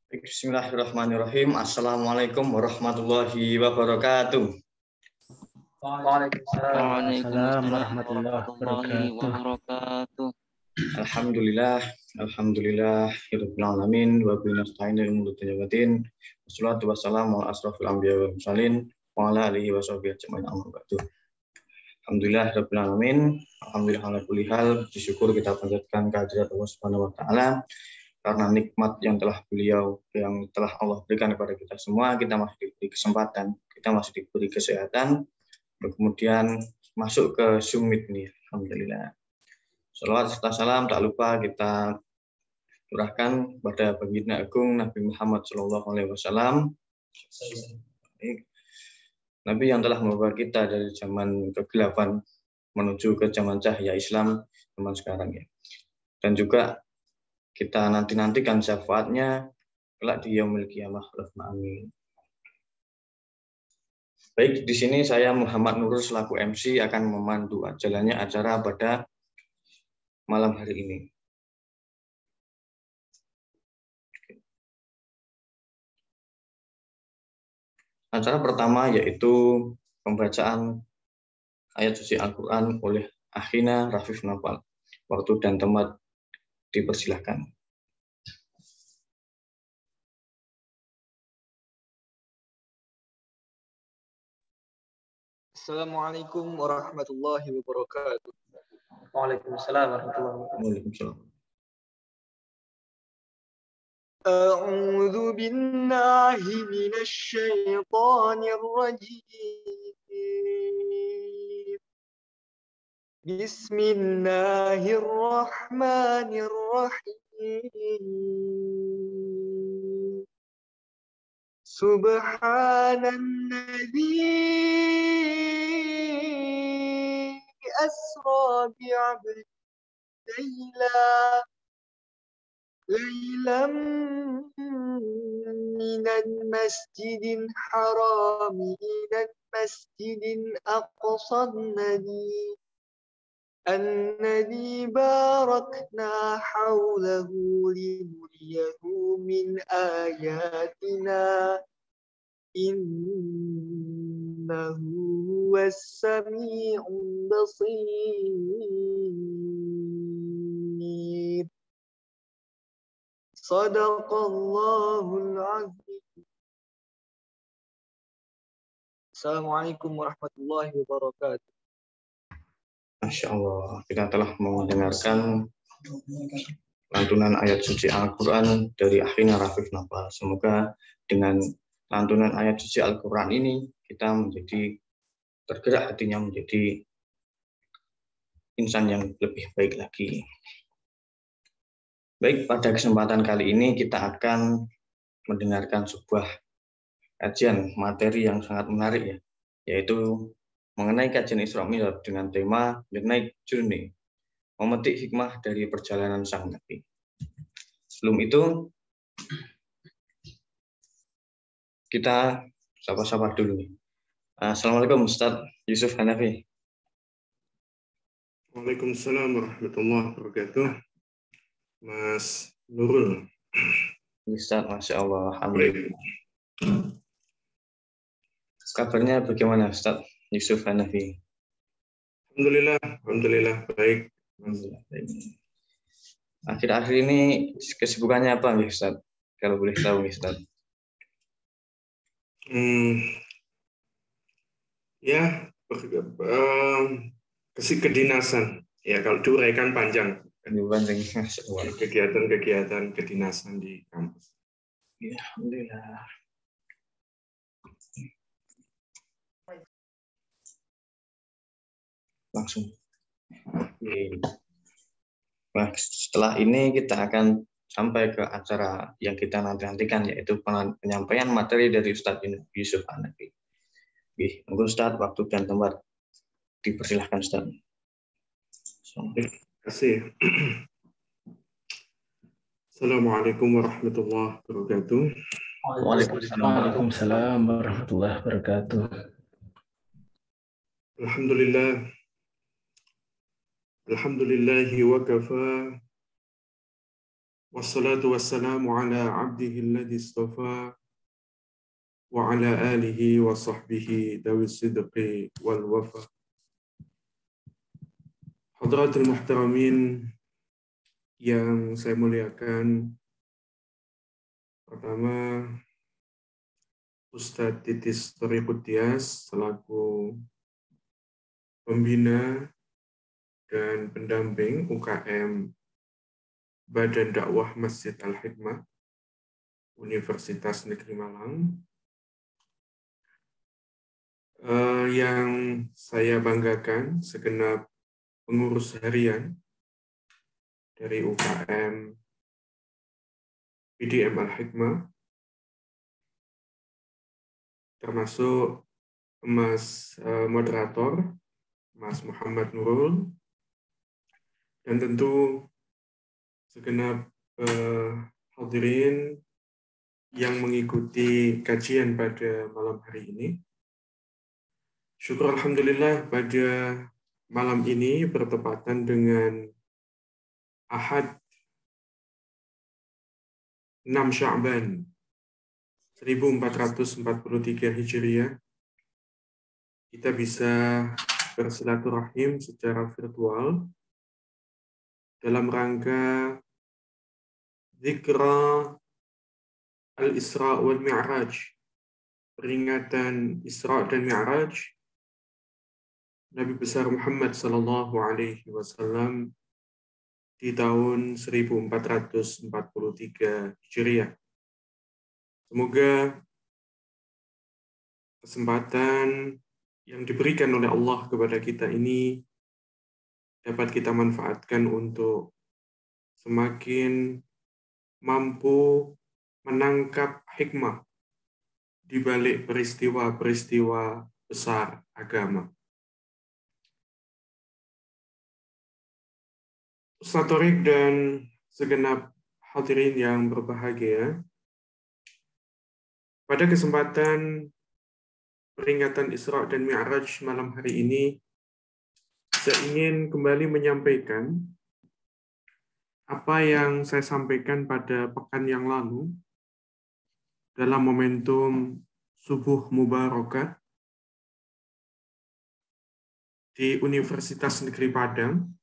Bismillahirrahmanirrahim. Assalamualaikum warahmatullahi wabarakatuh. Waalaikumsalam warahmatullahi wabarakatuh. Alhamdulillah, rabbil alamin wa bihi nasta'inu min syururi wassalatu wassalamu ala asrofil anbiya wal mursalin wa ala alihi wa sahbihi ajmain amma ba'du. Alhamdulillah rabbil alamin, alhamdulillah ala kulli hal, bersyukur kita panjatkan kehadirat Allah Subhanahu wa taala karena nikmat yang telah Allah berikan kepada kita semua. Kita masih diberi kesempatan, kita masih diberi kesehatan, kemudian masuk ke summit ini. Alhamdulillah. Salawat serta salam tak lupa kita curahkan pada baginda agung Nabi Muhammad SAW, Nabi yang telah membawa kita dari zaman kegelapan menuju ke zaman cahaya Islam zaman sekarang ya. Dan juga kita nantikan syafaatnya kelak di yaumil qiyamah. Amin. Baik, di sini saya Muhammad Nurul selaku MC akan memandu jalannya acara pada malam hari ini. Acara pertama yaitu pembacaan ayat suci Al-Quran oleh Akhina Rafif Nopal. Waktu dan tempat dipersilahkan. Assalamualaikum warahmatullahi wabarakatuh. Waalaikumsalam warahmatullahi wabarakatuh. A'udzu billahi minasy syaithanir rajim. Bismillahirrahmanirrahim. Subhanalladzi asra bi'abdihi laylan minal masjidil harami ilal masjidil aqsa الذي باركنا حوله لنريه من آياتنا إنه هو السميع البصير صدق الله العظيم. Assalamualaikum warahmatullahi wabarakatuh. Masya Allah, kita telah mendengarkan lantunan ayat suci Al-Quran dari Akhina Rafif Nopal. Semoga dengan lantunan ayat suci Al-Quran ini kita menjadi tergerak hatinya menjadi insan yang lebih baik lagi. Baik, pada kesempatan kali ini kita akan mendengarkan sebuah kajian materi yang sangat menarik ya, yaitu mengenai kajian Isra Mi'raj dengan tema The Night Journey, memetik hikmah dari perjalanan sang Nabi. Sebelum itu, kita sapa-sapa dulu nih. Assalamualaikum Ustaz Yusuf Hanafi. Waalaikumsalam warahmatullahi wabarakatuh. Mas Nurul. Ustaz, Masya Allah, alhamdulillah. Kabarnya bagaimana Ustaz Yusuf Hanafi? Alhamdulillah baik. Akhir-akhir ini kesibukannya apa nih Ustaz? Kalau boleh tahu nih Ustaz. Ya, kedinasan. Ya, kalau diuraikan panjang. Kegiatan-kegiatan kedinasan di kampus. Ya, alhamdulillah. langsung. Oke. Nah, setelah ini kita akan sampai ke acara yang kita nantikan, yaitu penyampaian materi dari Ustadz Yusuf Hanafi. Oke, monggo Ustadz, waktu dan tempat dipersilahkan Ustadz. Terima kasih. Assalamualaikum warahmatullahi wabarakatuh. Waalaikumsalam warahmatullahi wabarakatuh. Alhamdulillahi wa kafa. Wassalatu wassalamu ala abdihi alladhi istafa wa ala alihi wa sahbihi dawi sidqi wal wafa. Hadratul muhtaramin yang saya muliakan, pertama Ustadz Titis Thoriqudiyas selaku pembina dan pendamping UKM Badan Dakwah Masjid Al-Hikmah Universitas Negeri Malang, yang saya banggakan segenap pengurus harian dari UKM PDM Al-Hikmah, termasuk Mas moderator, Mas Muhammad Nurul, dan tentu segenap hadirin yang mengikuti kajian pada malam hari ini. Syukur alhamdulillah pada malam ini bertepatan dengan Ahad 6 Sya'ban 1443 Hijriah, kita bisa bersilaturahim secara virtual dalam rangka Zikra Al-Isra wal Mi'raj, peringatan Isra dan Mi'raj Nabi besar Muhammad sallallahu alaihi wasallam di tahun 1443 Hijriah. Semoga kesempatan yang diberikan oleh Allah kepada kita ini dapat kita manfaatkan untuk semakin mampu menangkap hikmah di balik peristiwa-peristiwa besar agama. Ustadz Thoriq dan segenap hadirin yang berbahagia, pada kesempatan peringatan Isra dan Mi'raj malam hari ini, saya ingin kembali menyampaikan apa yang saya sampaikan pada pekan yang lalu dalam momentum Subuh Mubarakah di Universitas Negeri Padang,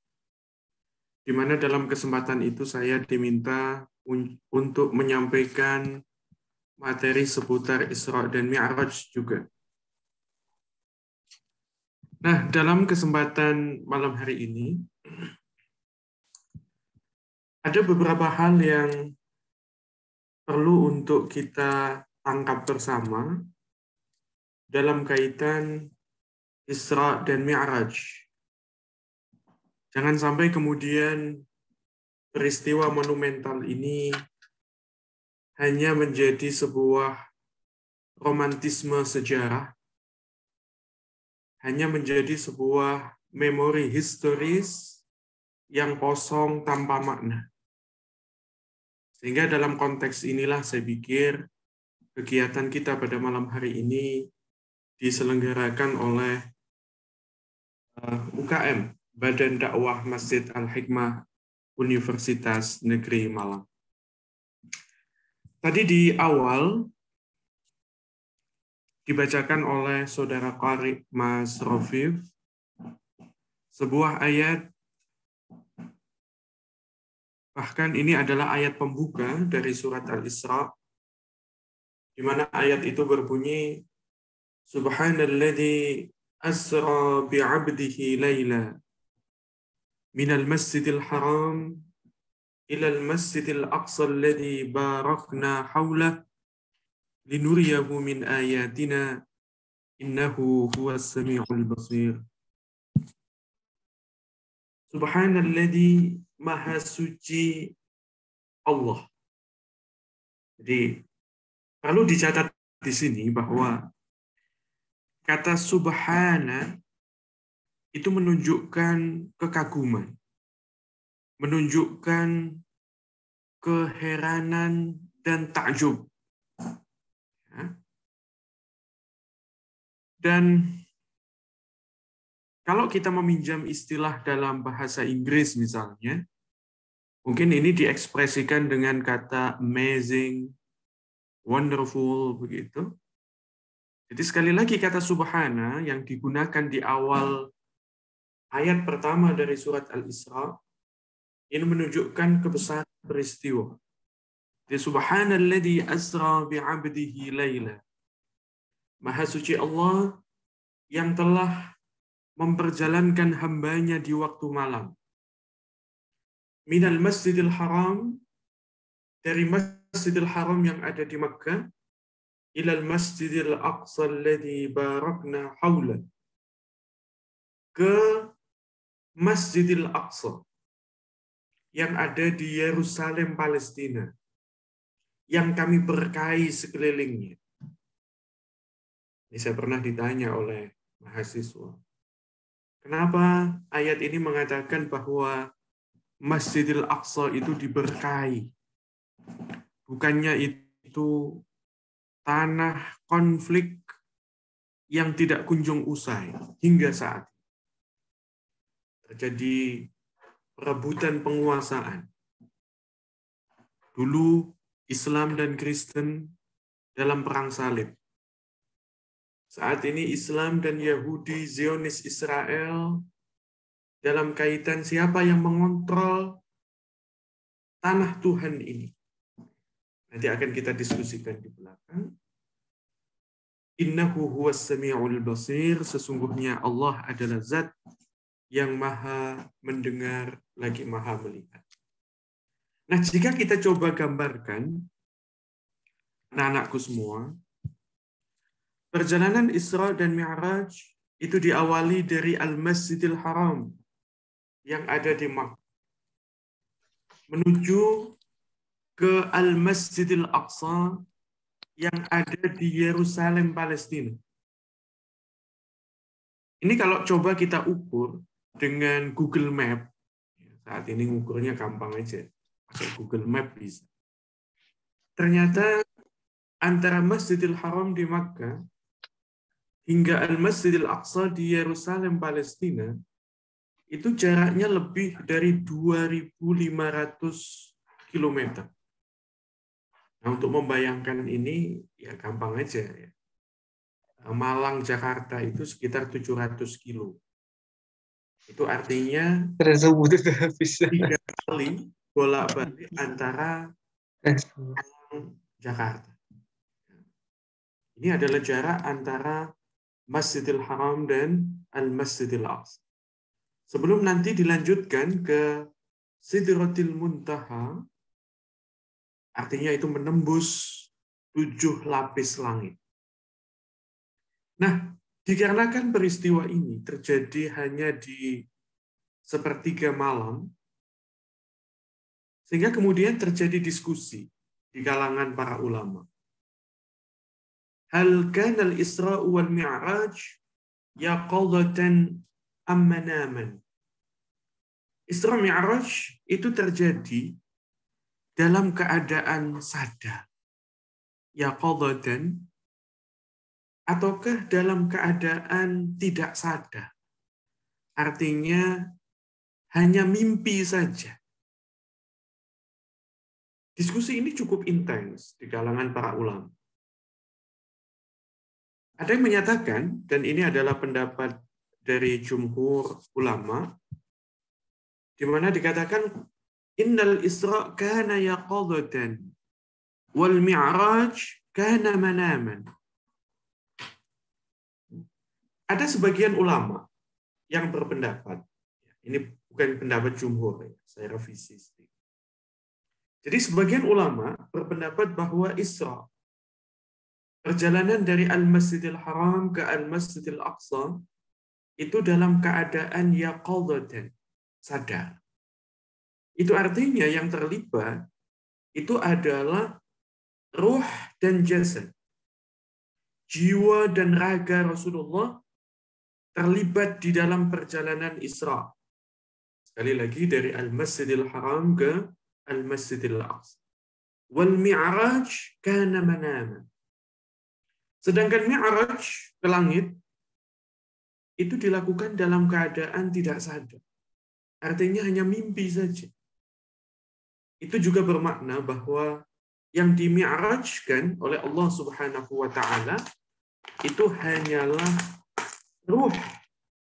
di mana dalam kesempatan itu saya diminta untuk menyampaikan materi seputar Isra dan Mi'raj juga. Nah, dalam kesempatan malam hari ini, ada beberapa hal yang perlu untuk kita tangkap bersama dalam kaitan Isra dan Mi'raj. Jangan sampai kemudian peristiwa monumental ini hanya menjadi sebuah romantisme sejarah, hanya menjadi sebuah memori historis yang kosong tanpa makna. Sehingga dalam konteks inilah saya pikir kegiatan kita pada malam hari ini diselenggarakan oleh UKM, Badan Dakwah Masjid Al-Hikmah Universitas Negeri Malang. Tadi di awal dibacakan oleh Saudara Qari Mas Rofif sebuah ayat, bahkan ini adalah ayat pembuka dari surat Al-Isra, di mana ayat itu berbunyi, Subhanalladzi asra bi'abdihi layla minal masjidil haram ilal masjidil aqsa alladzi barakna hawlah linuriyahu min ayatina innahu huwas sami'ul basir. Subhanalladzi maha suci Allah. Jadi perlu dicatat di sini bahwa kata subhana itu menunjukkan kekaguman, menunjukkan keheranan dan takjub. Dan kalau kita meminjam istilah dalam bahasa Inggris misalnya, mungkin ini diekspresikan dengan kata amazing, wonderful, begitu. Jadi sekali lagi kata subhana yang digunakan di awal ayat pertama dari surat Al-Isra, ini menunjukkan kebesaran peristiwa. Di subhanalladzi asra bi'abdihi laila. Maha suci Allah yang telah memperjalankan hambanya di waktu malam. Minal masjidil haram, dari masjidil haram yang ada di Makkah, ilal masjidil aqsa alladzi barakna hawla, ke Masjidil Aqsa yang ada di Yerusalem, Palestina, yang kami berkahi sekelilingnya. Ini saya pernah ditanya oleh mahasiswa, kenapa ayat ini mengatakan bahwa Masjidil Aqsa itu diberkahi? Bukannya itu tanah konflik yang tidak kunjung usai hingga saat ini. Terjadi perebutan penguasaan. Dulu Islam dan Kristen dalam perang salib. Saat ini Islam dan Yahudi, Zionis Israel dalam kaitan siapa yang mengontrol tanah Tuhan ini. Nanti akan kita diskusikan di belakang. Innahu huwas sami'ul basir, sesungguhnya Allah adalah zat yang maha mendengar lagi maha melihat. Nah, jika kita coba gambarkan, anak-anakku semua, perjalanan Isra dan Mi'raj itu diawali dari Al-Masjidil Haram yang ada di Makkah menuju ke Al-Masjidil Aqsa yang ada di Yerusalem, Palestina. Ini kalau coba kita ukur dengan Google Map, saat ini ngukurnya gampang aja, pakai Google Map bisa. Ternyata antara Masjidil Haram di Makkah hingga Al-Masjidil Aqsa di Yerusalem, Palestina, itu jaraknya lebih dari 2.500 km. Nah, untuk membayangkan ini, ya gampang aja. Ya. Malang, Jakarta itu sekitar 700 kilo. Itu artinya 3 kali bolak-balik antara Malang, Jakarta. Ini adalah jarak antara Masjidil Haram dan Al-Masjidil Aqsa. Sebelum nanti dilanjutkan ke Sidratil Muntaha, artinya itu menembus 7 lapis langit. Nah, dikarenakan peristiwa ini terjadi hanya di sepertiga malam, sehingga kemudian terjadi diskusi di kalangan para ulama. Hal kana al-Isra wal Mi'raj yaqadatan am manaman? Isra Mi'raj itu terjadi dalam keadaan sadar, yaqadatan, ataukah dalam keadaan tidak sadar? Artinya hanya mimpi saja. Diskusi ini cukup intens di kalangan para ulama. Ada yang menyatakan, dan ini adalah pendapat dari jumhur ulama, di mana dikatakan innal Isra kana yaqadatan wal Mi'raj kana manaman. Ada sebagian ulama yang berpendapat, ini bukan pendapat jumhur, saya revisi sedikit. Jadi sebagian ulama berpendapat bahwa Isra, perjalanan dari Al-Masjidil Haram ke Al-Masjidil Aqsa, itu dalam keadaan yaqadatan, sadar. Itu artinya yang terlibat itu adalah ruh dan jasad. Jiwa dan raga Rasulullah terlibat di dalam perjalanan Isra. Sekali lagi dari Al-Masjidil Haram ke Al-Masjidil Aqsa. Wal Mi'raj kana manaman. Sedangkan Mi'raj ke langit itu dilakukan dalam keadaan tidak sadar. Artinya hanya mimpi saja. Itu juga bermakna bahwa yang dimi'rajkan oleh Allah Subhanahu wa taala itu hanyalah ruh,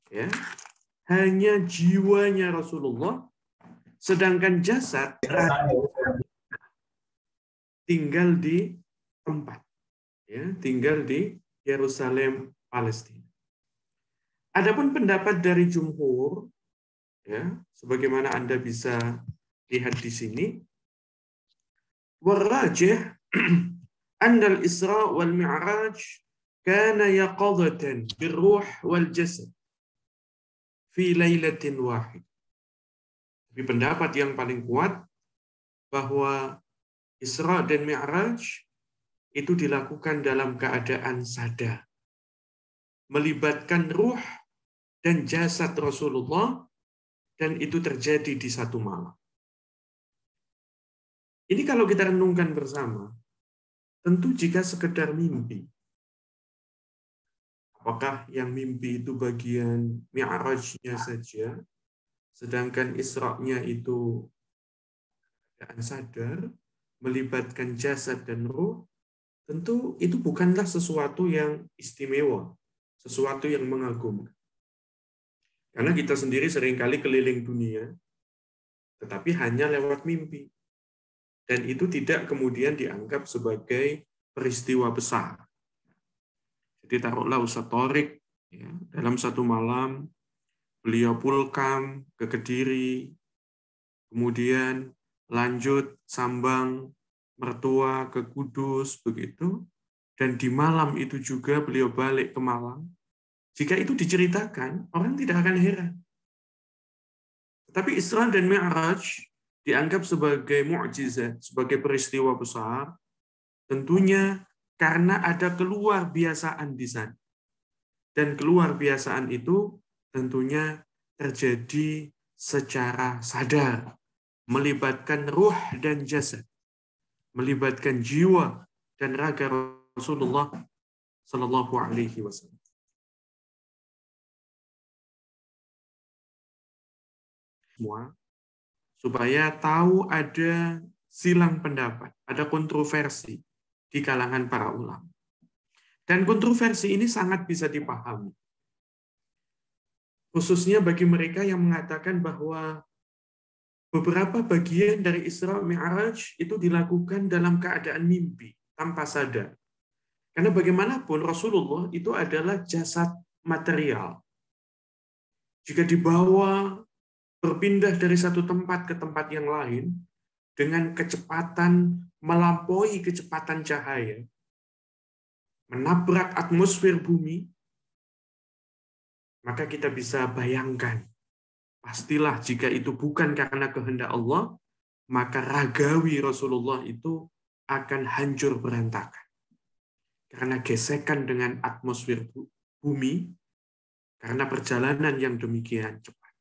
ya. Hanya jiwanya Rasulullah, sedangkan jasad tinggal di tempat, ya, tinggal di Yerusalem, Palestina. Adapun pendapat dari jumhur, ya, sebagaimana Anda bisa lihat di sini, warrajih anna al-Isra wal Mi'raj kana yaqadatan birruh wal jasad fi lailatin wahid. Tapi pendapat yang paling kuat bahwa Isra dan Mi'raj itu dilakukan dalam keadaan sadar, melibatkan ruh dan jasad Rasulullah, dan itu terjadi di satu malam. Ini kalau kita renungkan bersama, tentu jika sekedar mimpi, apakah yang mimpi itu bagian Mi'rajnya saja, sedangkan Isra-nya itu keadaan sadar, melibatkan jasad dan ruh, tentu itu bukanlah sesuatu yang istimewa, sesuatu yang mengagumkan. Karena kita sendiri seringkali keliling dunia, tetapi hanya lewat mimpi. Dan itu tidak kemudian dianggap sebagai peristiwa besar. Jadi taruhlah Ustaz Thorik, ya, dalam satu malam, beliau pulkam ke Kediri, kemudian lanjut sambang mertua ke Kudus, begitu. Dan di malam itu juga beliau balik ke Malang. Jika itu diceritakan, orang tidak akan heran. Tetapi Isra dan Mi'raj dianggap sebagai mukjizat, sebagai peristiwa besar, tentunya karena ada keluar biasaan di sana. Dan keluar biasaan itu tentunya terjadi secara sadar, melibatkan ruh dan jasad, melibatkan jiwa dan raga Rasulullah Sallallahu Alaihi Wasallam. Semua supaya tahu ada silang pendapat, ada kontroversi di kalangan para ulama. Dan kontroversi ini sangat bisa dipahami. Khususnya bagi mereka yang mengatakan bahwa beberapa bagian dari Isra Mi'raj itu dilakukan dalam keadaan mimpi, tanpa sadar. Karena bagaimanapun Rasulullah itu adalah jasad material. Jika dibawa berpindah dari satu tempat ke tempat yang lain dengan kecepatan melampaui kecepatan cahaya, menabrak atmosfer bumi, maka kita bisa bayangkan, pastilah jika itu bukan karena kehendak Allah, maka ragawi Rasulullah itu akan hancur berantakan. Karena gesekan dengan atmosfer bumi, karena perjalanan yang demikian cepat.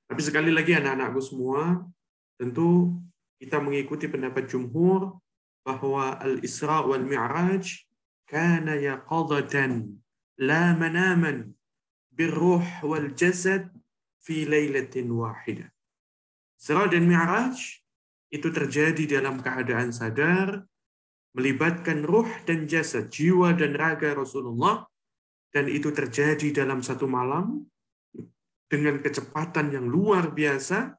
Tapi sekali lagi anak-anakku semua, tentu kita mengikuti pendapat jumhur bahwa Al-Isra wal Mi'raj kana yaqadatan la manaman birruh wal jasad fi lailatin wahidah. Isra dan Mi'raj itu terjadi dalam keadaan sadar, melibatkan ruh dan jasad, jiwa dan raga Rasulullah, dan itu terjadi dalam satu malam dengan kecepatan yang luar biasa,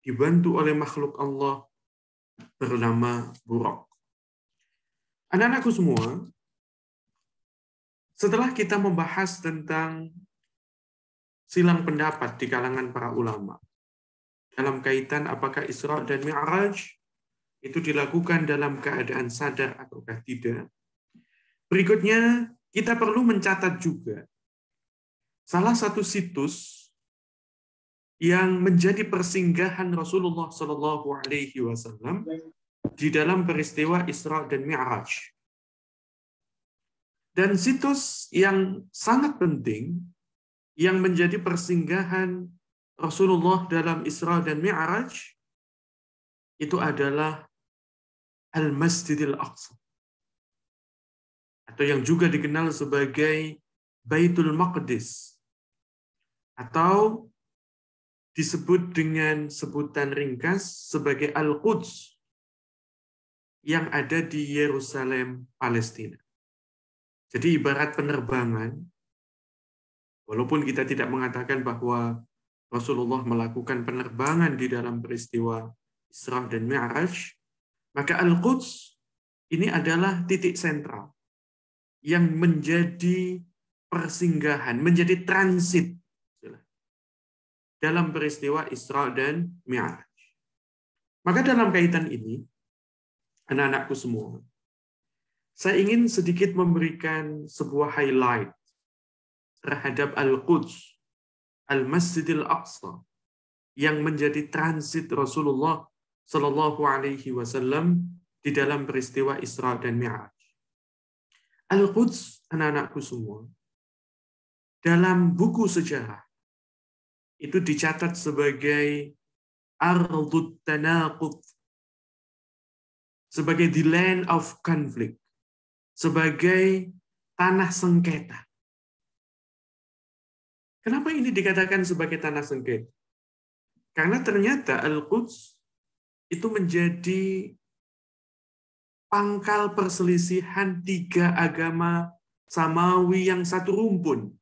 dibantu oleh makhluk Allah bernama Buraq. Anak-anakku semua, setelah kita membahas tentang silang pendapat di kalangan para ulama dalam kaitan apakah Isra dan Mi'raj itu dilakukan dalam keadaan sadar ataukah tidak, berikutnya kita perlu mencatat juga salah satu situs yang menjadi persinggahan Rasulullah Shallallahu Alaihi Wasallam di dalam peristiwa Isra dan Mi'raj. Dan situs yang sangat penting yang menjadi persinggahan Rasulullah dalam Isra dan Mi'raj itu adalah Al-Masjidil Aqsa, atau yang juga dikenal sebagai Baitul Maqdis, atau disebut dengan sebutan ringkas sebagai Al-Quds, yang ada di Yerusalem, Palestina. Jadi ibarat penerbangan, walaupun kita tidak mengatakan bahwa Rasulullah melakukan penerbangan di dalam peristiwa Isra dan Mi'raj, maka Al-Quds ini adalah titik sentral yang menjadi persinggahan, menjadi transit dalam peristiwa Isra dan Mi'raj. Maka dalam kaitan ini, anak-anakku semua, saya ingin sedikit memberikan sebuah highlight terhadap Al-Quds, Al-Masjidil Aqsa, yang menjadi transit Rasulullah Shallallahu Alaihi Wasallam di dalam peristiwa Isra dan Mi'raj. Al-Quds, anak-anakku semua, dalam buku sejarah itu dicatat sebagai Ardut Tanaqud, sebagai the land of conflict, sebagai tanah sengketa. Kenapa ini dikatakan sebagai tanah sengketa? Karena ternyata Al-Quds itu menjadi pangkal perselisihan tiga agama Samawi yang satu rumpun.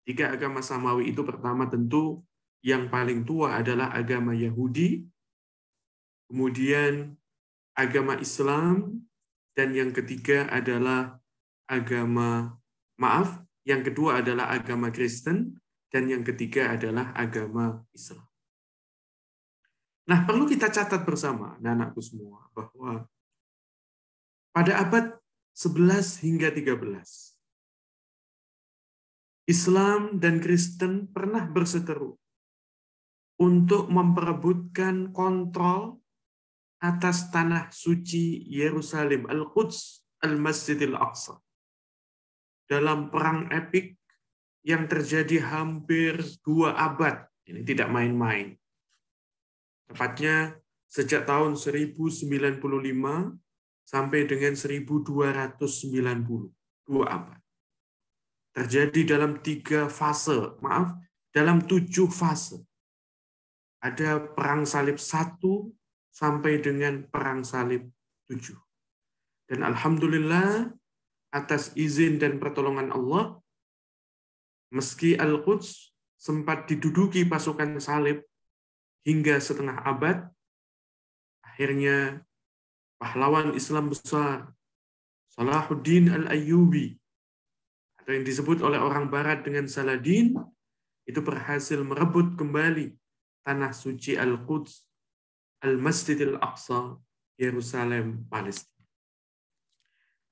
Tiga agama Samawi itu pertama tentu yang paling tua adalah agama Yahudi, kemudian agama Islam, dan yang ketiga adalah yang kedua adalah agama Kristen, dan yang ketiga adalah agama Islam. Nah, perlu kita catat bersama, anak-anakku semua, bahwa pada abad 11 hingga 13, Islam dan Kristen pernah berseteru untuk memperebutkan kontrol atas tanah suci Yerusalem, Al-Quds, Al-Masjidil Aqsa, dalam perang epik yang terjadi hampir 2 abad. Ini tidak main-main. Tepatnya sejak tahun 1095 sampai dengan 1290, 2 abad. Terjadi dalam 7 fase. Ada perang salib 1 sampai dengan perang salib 7. Dan alhamdulillah atas izin dan pertolongan Allah, meski Al-Quds sempat diduduki pasukan salib hingga setengah abad, akhirnya pahlawan Islam besar, Salahuddin Al-Ayyubi, atau yang disebut oleh orang Barat dengan Saladin, itu berhasil merebut kembali tanah suci Al-Quds, Al-Masjidil Aqsa, Yerusalem, Palestina.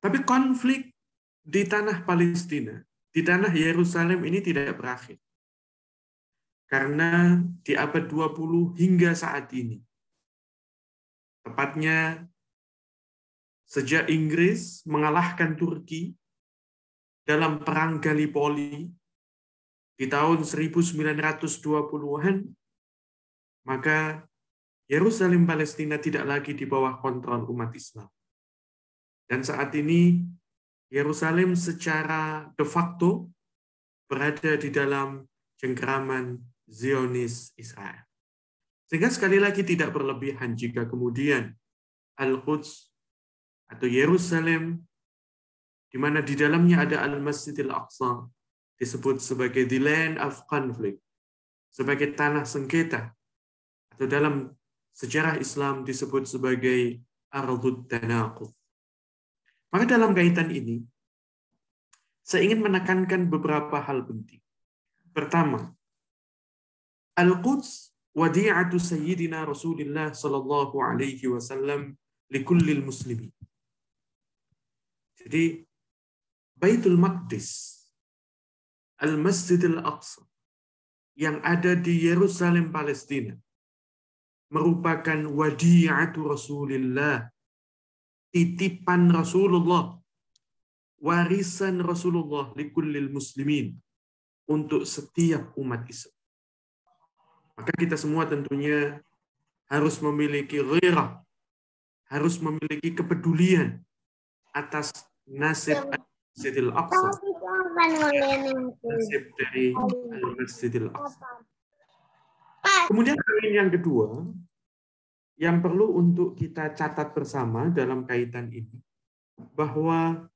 Tapi konflik di tanah Palestina, di tanah Yerusalem ini tidak berakhir. Karena di abad 20 hingga saat ini, tepatnya sejak Inggris mengalahkan Turki dalam perang Gallipoli di tahun 1920-an, maka Yerusalem Palestina tidak lagi di bawah kontrol umat Islam. Dan saat ini Yerusalem secara de facto berada di dalam cengkeraman Zionis Israel. Sehingga sekali lagi tidak berlebihan jika kemudian Al-Quds atau Yerusalem, di mana di dalamnya ada Al-Masjidil Aqsa, disebut sebagai the land of conflict, sebagai tanah sengketa, atau dalam sejarah Islam disebut sebagai Ardut Tanaqud. Maka dalam kaitan ini, saya ingin menekankan beberapa hal penting. Pertama, Al-Quds wadi'atu Sayyidina Rasulullah sallallahu alaihi wasallam likullil muslimin. Jadi, Baitul Maqdis, Al-Masjidil Aqsa, yang ada di Yerusalem, Palestina, merupakan wadi'atu Rasulillah, titipan Rasulullah, warisan Rasulullah likullil muslimin, untuk setiap umat Islam. Maka kita semua tentunya harus memiliki ghairah, harus memiliki kepedulian atas nasib Al-Masjidil Aqsa, nasib dari Al-Masjidil Aqsa. Kemudian poin yang kedua, yang perlu untuk kita catat bersama dalam kaitan ini, bahwa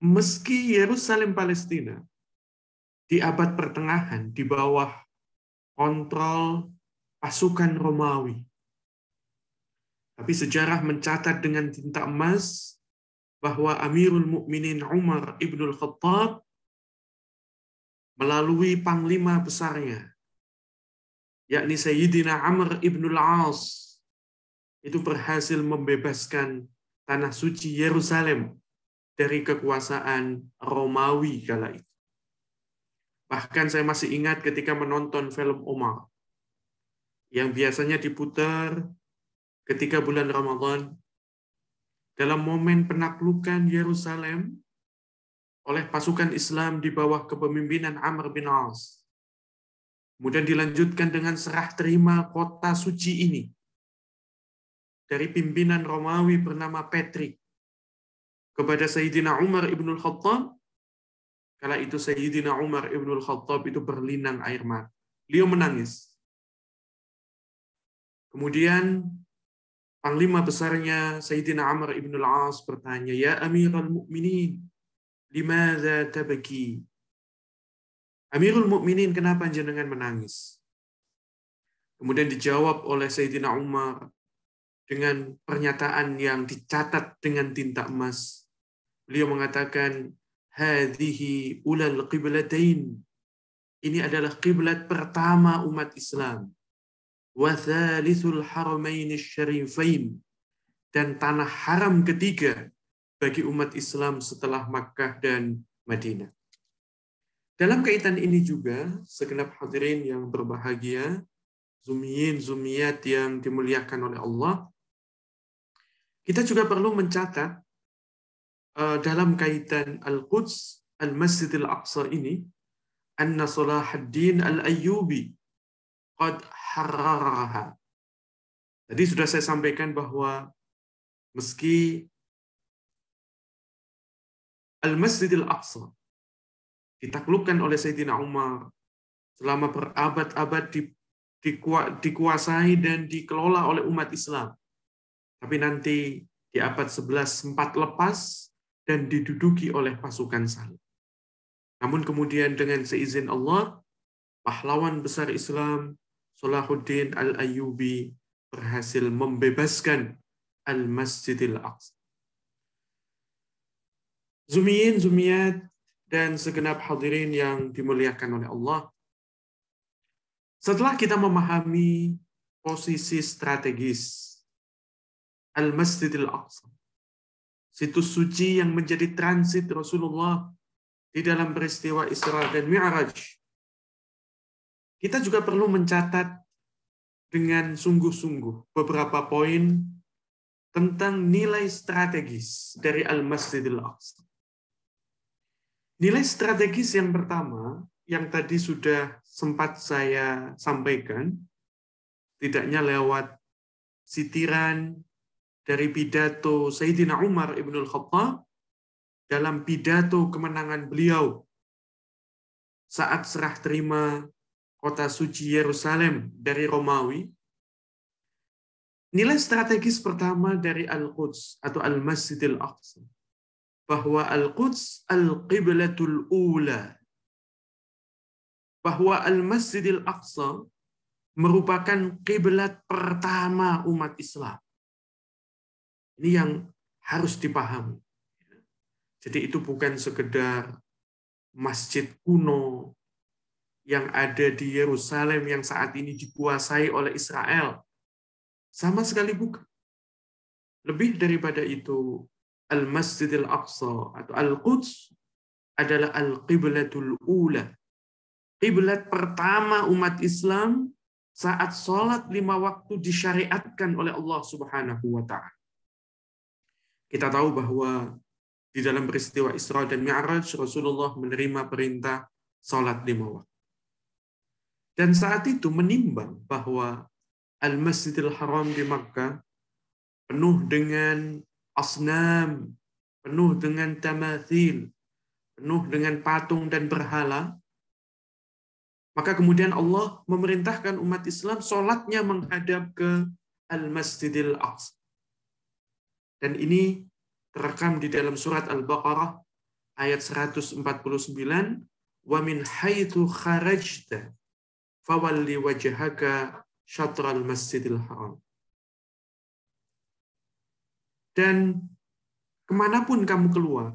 meski Yerusalem Palestina di abad pertengahan di bawah kontrol pasukan Romawi, tapi sejarah mencatat dengan tinta emas bahwa Amirul Mukminin Umar Ibnul Khattab melalui panglima besarnya, yakni Sayyidina Amr Ibnul As, itu berhasil membebaskan tanah suci Yerusalem dari kekuasaan Romawi kala itu. Bahkan saya masih ingat ketika menonton film Omar, yang biasanya diputar ketika bulan Ramadan, dalam momen penaklukan Yerusalem oleh pasukan Islam di bawah kepemimpinan Amr bin As. Kemudian dilanjutkan dengan serah terima kota suci ini dari pimpinan Romawi bernama Patrick kepada Sayyidina Umar Ibnul Khattab. Kala itu Sayyidina Umar Ibnul Khattab itu berlinang air mata. Beliau menangis. Kemudian panglima besarnya Sayyidina Amr Ibnul As bertanya, "Ya Amirul Mukminin, limadza tabki?" Amirul Mukminin, kenapa jenengan menangis? Kemudian dijawab oleh Sayyidina Umar dengan pernyataan yang dicatat dengan tinta emas. Beliau mengatakan, "Hadhihi ulal qiblatain." Ini adalah kiblat pertama umat Islam. Wa thalithul haramain syarifain. Dan tanah haram ketiga bagi umat Islam setelah Makkah dan Madinah. Dalam kaitan ini juga, segenap hadirin yang berbahagia, zumiyin, zumiyat yang dimuliakan oleh Allah, kita juga perlu mencatat dalam kaitan Al-Quds, Al-Masjidil Aqsa ini, anna Salahuddin Al-Ayyubi qad harraraha. Tadi sudah saya sampaikan bahwa meski Al-Masjidil Aqsa ditaklukkan oleh Sayyidina Umar selama berabad-abad dikuasai dan dikelola oleh umat Islam, tapi nanti di abad 11 sempat lepas dan diduduki oleh pasukan Salib. Namun kemudian dengan seizin Allah, pahlawan besar Islam Salahuddin Al-Ayyubi berhasil membebaskan Al-Masjidil Aqsa. Zumiyin, zumiyat, dan segenap hadirin yang dimuliakan oleh Allah, setelah kita memahami posisi strategis Al-Masjidil Aqsa, situs suci yang menjadi transit Rasulullah di dalam peristiwa Isra dan Mi'raj, kita juga perlu mencatat dengan sungguh-sungguh beberapa poin tentang nilai strategis dari Al-Masjidil Aqsa. Nilai strategis yang pertama, yang tadi sudah sempat saya sampaikan, tidaknya lewat sitiran dari pidato Sayyidina Umar Ibnul Khattab dalam pidato kemenangan beliau saat serah terima kota suci Yerusalem dari Romawi. Nilai strategis pertama dari Al-Quds atau Al-Masjidil Aqsa, bahwa Al-Quds al-qiblatul ula, bahwa Al-Masjidil Aqsa merupakan kiblat pertama umat Islam. Ini yang harus dipahami. Jadi itu bukan sekedar masjid kuno yang ada di Yerusalem yang saat ini dikuasai oleh Israel. Sama sekali bukan. Lebih daripada itu, Al-Masjidil Aqsa atau Al-Quds adalah Al-Qiblatul Ula, kiblat pertama umat Islam saat sholat 5 waktu disyariatkan oleh Allah Subhanahu wa Ta'ala. Kita tahu bahwa di dalam peristiwa Isra dan Mi'raj, Rasulullah menerima perintah sholat 5 waktu. Dan saat itu menimbang bahwa Al-Masjidil Haram di Makkah penuh dengan asnam, penuh dengan tamathil, penuh dengan patung dan berhala. Maka kemudian Allah memerintahkan umat Islam sholatnya menghadap ke Al-Masjidil Aqsa. Dan ini terekam di dalam surat Al-Baqarah ayat 149, wa min haitsu kharajta fawalli wajhaka syatral masjidil haram. Dan kemanapun kamu keluar,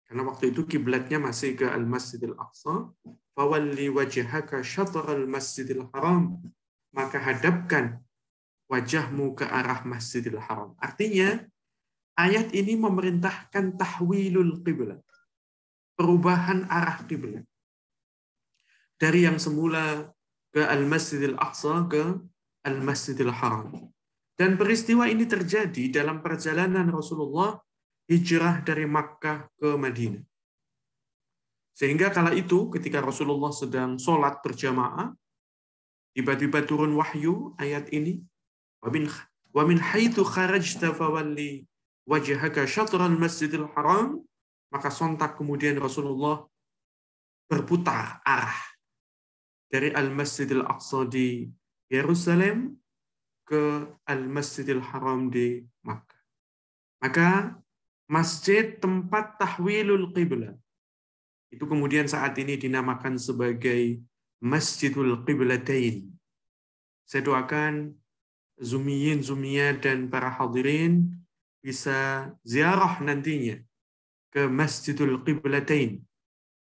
karena waktu itu kiblatnya masih ke Al-Masjidil Aqsa, fawalli wajhaka syatral masjidil haram, maka hadapkan wajahmu ke arah Masjidil Haram. Artinya, ayat ini memerintahkan tahwilul qiblat, perubahan arah kiblat. Dari yang semula ke Al-Masjidil Aqsa ke Al-Masjidil Haram. Dan peristiwa ini terjadi dalam perjalanan Rasulullah hijrah dari Makkah ke Madinah. Sehingga kala itu ketika Rasulullah sedang sholat berjamaah, tiba-tiba turun wahyu ayat ini, wa min haitsu kharajta fawalli wajhaka syatral masjidil haram, maka sontak kemudian Rasulullah berputar arah dari Al-Masjidil Aqsa di Yerusalem ke Al-Masjidil Haram di Makkah. Maka masjid tempat tahwilul qiblat itu kemudian saat ini dinamakan sebagai Masjidul Qiblatain. Saya doakan Zumiyin, Zumiyah, dan para hadirin bisa ziarah nantinya ke Masjidul Qiblatain,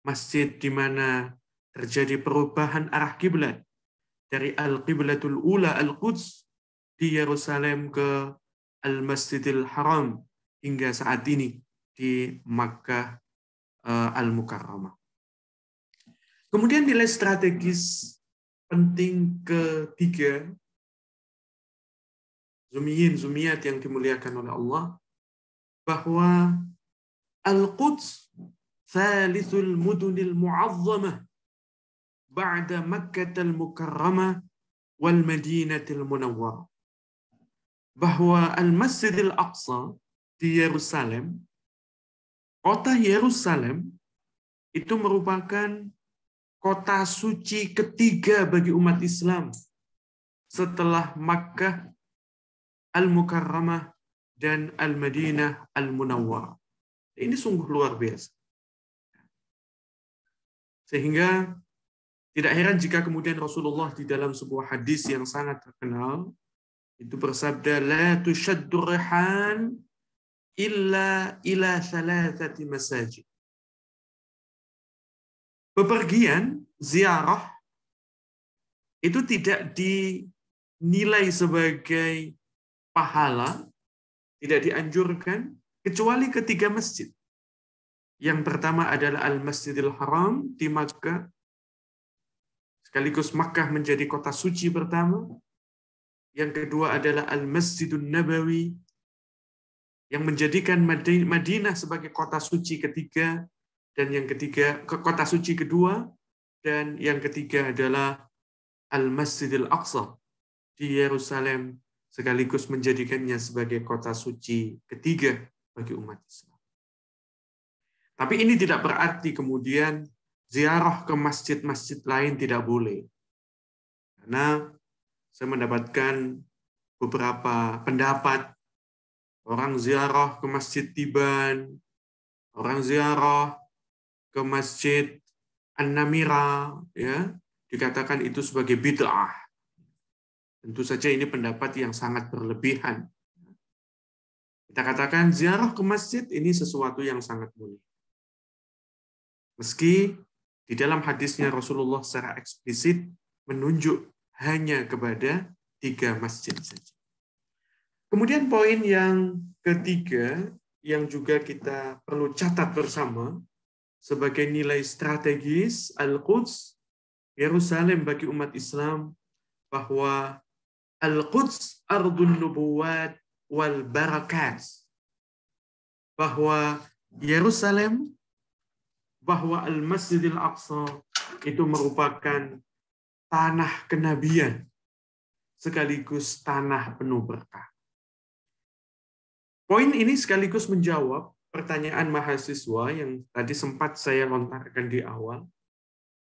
masjid di mana terjadi perubahan arah kiblat dari Al-Qiblatul Ula Al-Quds di Yerusalem ke Al-Masjidil Haram hingga saat ini di Makkah Al-Mukarramah. Kemudian nilai strategis penting ketiga, Zumiyin, Zumiyat yang dimuliakan oleh Allah, bahwa Al-Quds thalithul mudunil mu'azzamah ba'da Makkatal Mukarramah wal Madinatil Munawwarah. Bahwa Al-Masjidil Aqsa di Yerusalem, kota Yerusalem itu merupakan kota suci ketiga bagi umat Islam setelah Makkah Al-Mukarramah dan Al-Madinah Al-Munawwarah. Ini sungguh luar biasa. Sehingga tidak heran jika kemudian Rasulullah di dalam sebuah hadis yang sangat terkenal itu bersabda, la tushaddu rihan illa ila thalathati masajid. Bepergian, ziarah, itu tidak dinilai sebagai pahala, tidak dianjurkan, kecuali ketiga masjid. Yang pertama adalah Al-Masjidil Haram di Makkah, sekaligus Makkah menjadi kota suci pertama. Yang kedua adalah Al-Masjidun Nabawi, yang menjadikan Madinah sebagai kota suci ketiga, dan yang ketiga kota suci kedua, dan yang ketiga adalah Al-Masjidil Aqsa di Yerusalem, sekaligus menjadikannya sebagai kota suci ketiga bagi umat Islam. Tapi ini tidak berarti kemudian ziarah ke masjid-masjid lain tidak boleh. Karena saya mendapatkan beberapa pendapat, orang ziarah ke Masjid Tiban, orang ziarah ke Masjid An-Namira, ya, dikatakan itu sebagai bid'ah. Tentu saja ini pendapat yang sangat berlebihan. Kita katakan ziarah ke masjid ini sesuatu yang sangat mulia. Meski di dalam hadisnya Rasulullah secara eksplisit menunjuk hanya kepada 3 masjid saja. Kemudian poin yang ketiga yang juga kita perlu catat bersama sebagai nilai strategis Al-Quds Yerusalem bagi umat Islam bahwa Al-Quds ardun nubuwat wal barakat. Bahwa Yerusalem, bahwa Al-Masjidil Aqsa itu merupakan tanah kenabian sekaligus tanah penuh berkah. Poin ini sekaligus menjawab pertanyaan mahasiswa yang tadi sempat saya lontarkan di awal.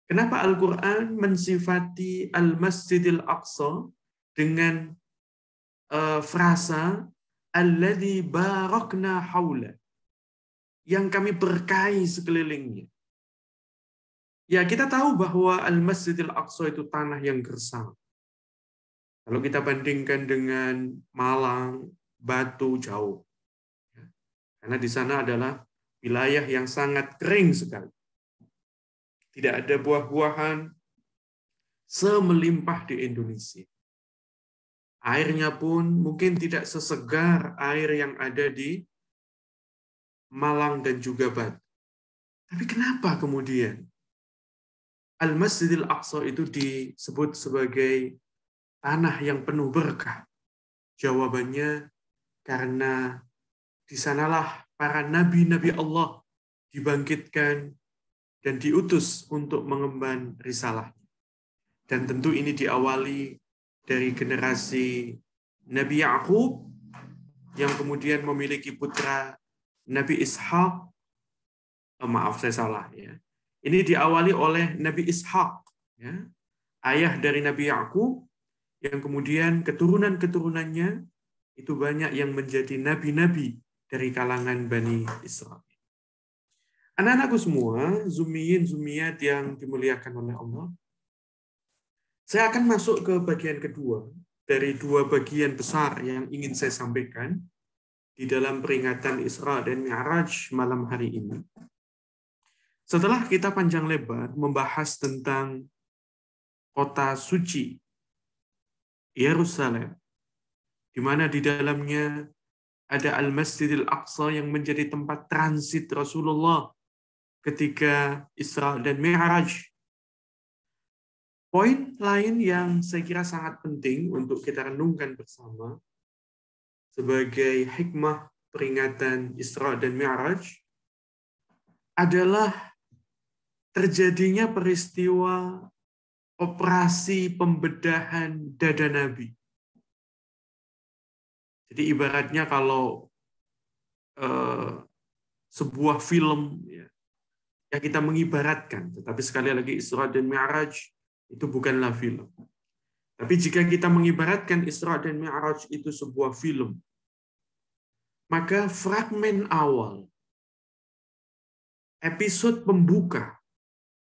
Kenapa Al-Quran mensifati Al-Masjidil Aqsa dengan frasa alladzi barakna haula, yang kami berkahi sekelilingnya. Ya, kita tahu bahwa Al-Masjidil Aqsa itu tanah yang gersang. Kalau kita bandingkan dengan Malang, Batu, jauh. Karena di sana adalah wilayah yang sangat kering sekali. Tidak ada buah-buahan semelimpah di Indonesia. Airnya pun mungkin tidak sesegar air yang ada di Malang dan juga Batu. Tapi kenapa kemudian Al-Masjidil Aqsa itu disebut sebagai tanah yang penuh berkah? Jawabannya karena di sanalah para nabi-nabi Allah dibangkitkan dan diutus untuk mengemban risalahnya. Dan tentu ini diawali dari generasi Nabi Ya'qub yang kemudian memiliki putra Nabi Ishaq. Maaf, saya salah ya. Ini diawali oleh Nabi Ishaq, ya, ayah dari Nabi Ya'qub, yang kemudian keturunan-keturunannya itu banyak yang menjadi nabi-nabi dari kalangan Bani Israel. Anak-anakku semua, zumiyin, zumiyat yang dimuliakan oleh Allah, saya akan masuk ke bagian kedua dari dua bagian besar yang ingin saya sampaikan di dalam peringatan Isra dan Mi'raj malam hari ini. Setelah kita panjang lebar membahas tentang kota suci Yerusalem, di mana di dalamnya ada Al-Masjidil Aqsa yang menjadi tempat transit Rasulullah ketika Isra dan Mi'raj. Poin lain yang saya kira sangat penting untuk kita renungkan bersama sebagai hikmah peringatan Isra dan Mi'raj adalah terjadinya peristiwa operasi pembedahan dada Nabi. Jadi ibaratnya kalau sebuah film ya kita mengibaratkan, tetapi sekali lagi Isra dan Mi'raj itu bukanlah film. Tapi jika kita mengibaratkan Isra dan Mi'raj itu sebuah film, maka fragmen awal, episode pembuka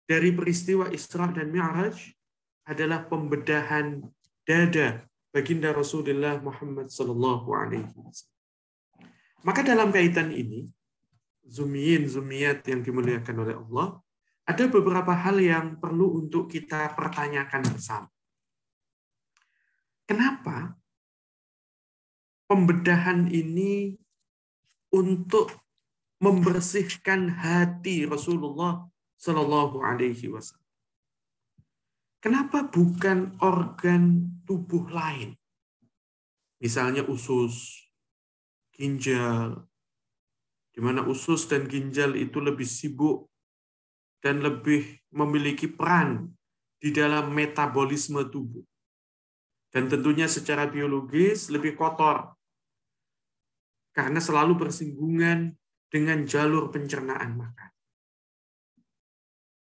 dari peristiwa Isra dan Mi'raj adalah pembedahan dada baginda Rasulullah Muhammad SAW. Maka dalam kaitan ini, zumiyin, zumiyat yang dimuliakan oleh Allah, ada beberapa hal yang perlu untuk kita pertanyakan bersama. Kenapa pembedahan ini untuk membersihkan hati Rasulullah Sallallahu Alaihi Wasallam? Kenapa bukan organ tubuh lain? Misalnya usus, ginjal, di mana usus dan ginjal itu lebih sibuk dan lebih memiliki peran di dalam metabolisme tubuh. Dan tentunya secara biologis lebih kotor, karena selalu bersinggungan dengan jalur pencernaan makan.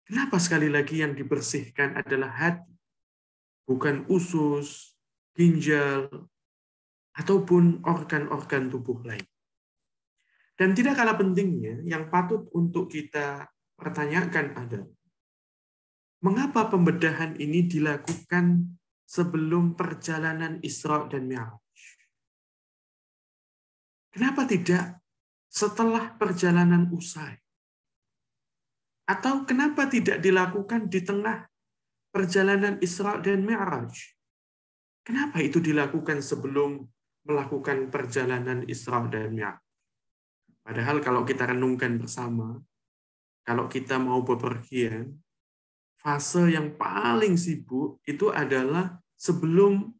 Kenapa sekali lagi yang dibersihkan adalah hati, bukan usus, ginjal, ataupun organ-organ tubuh lain? Dan tidak kalah pentingnya, yang patut untuk kita pertanyakan adalah, mengapa pembedahan ini dilakukan sebelum perjalanan Isra dan Mi'raj? Kenapa tidak setelah perjalanan usai? Atau kenapa tidak dilakukan di tengah perjalanan Isra dan Mi'raj? Kenapa itu dilakukan sebelum melakukan perjalanan Isra dan Mi'raj? Padahal kalau kita renungkan bersama, kalau kita mau bepergian, fase yang paling sibuk itu adalah sebelum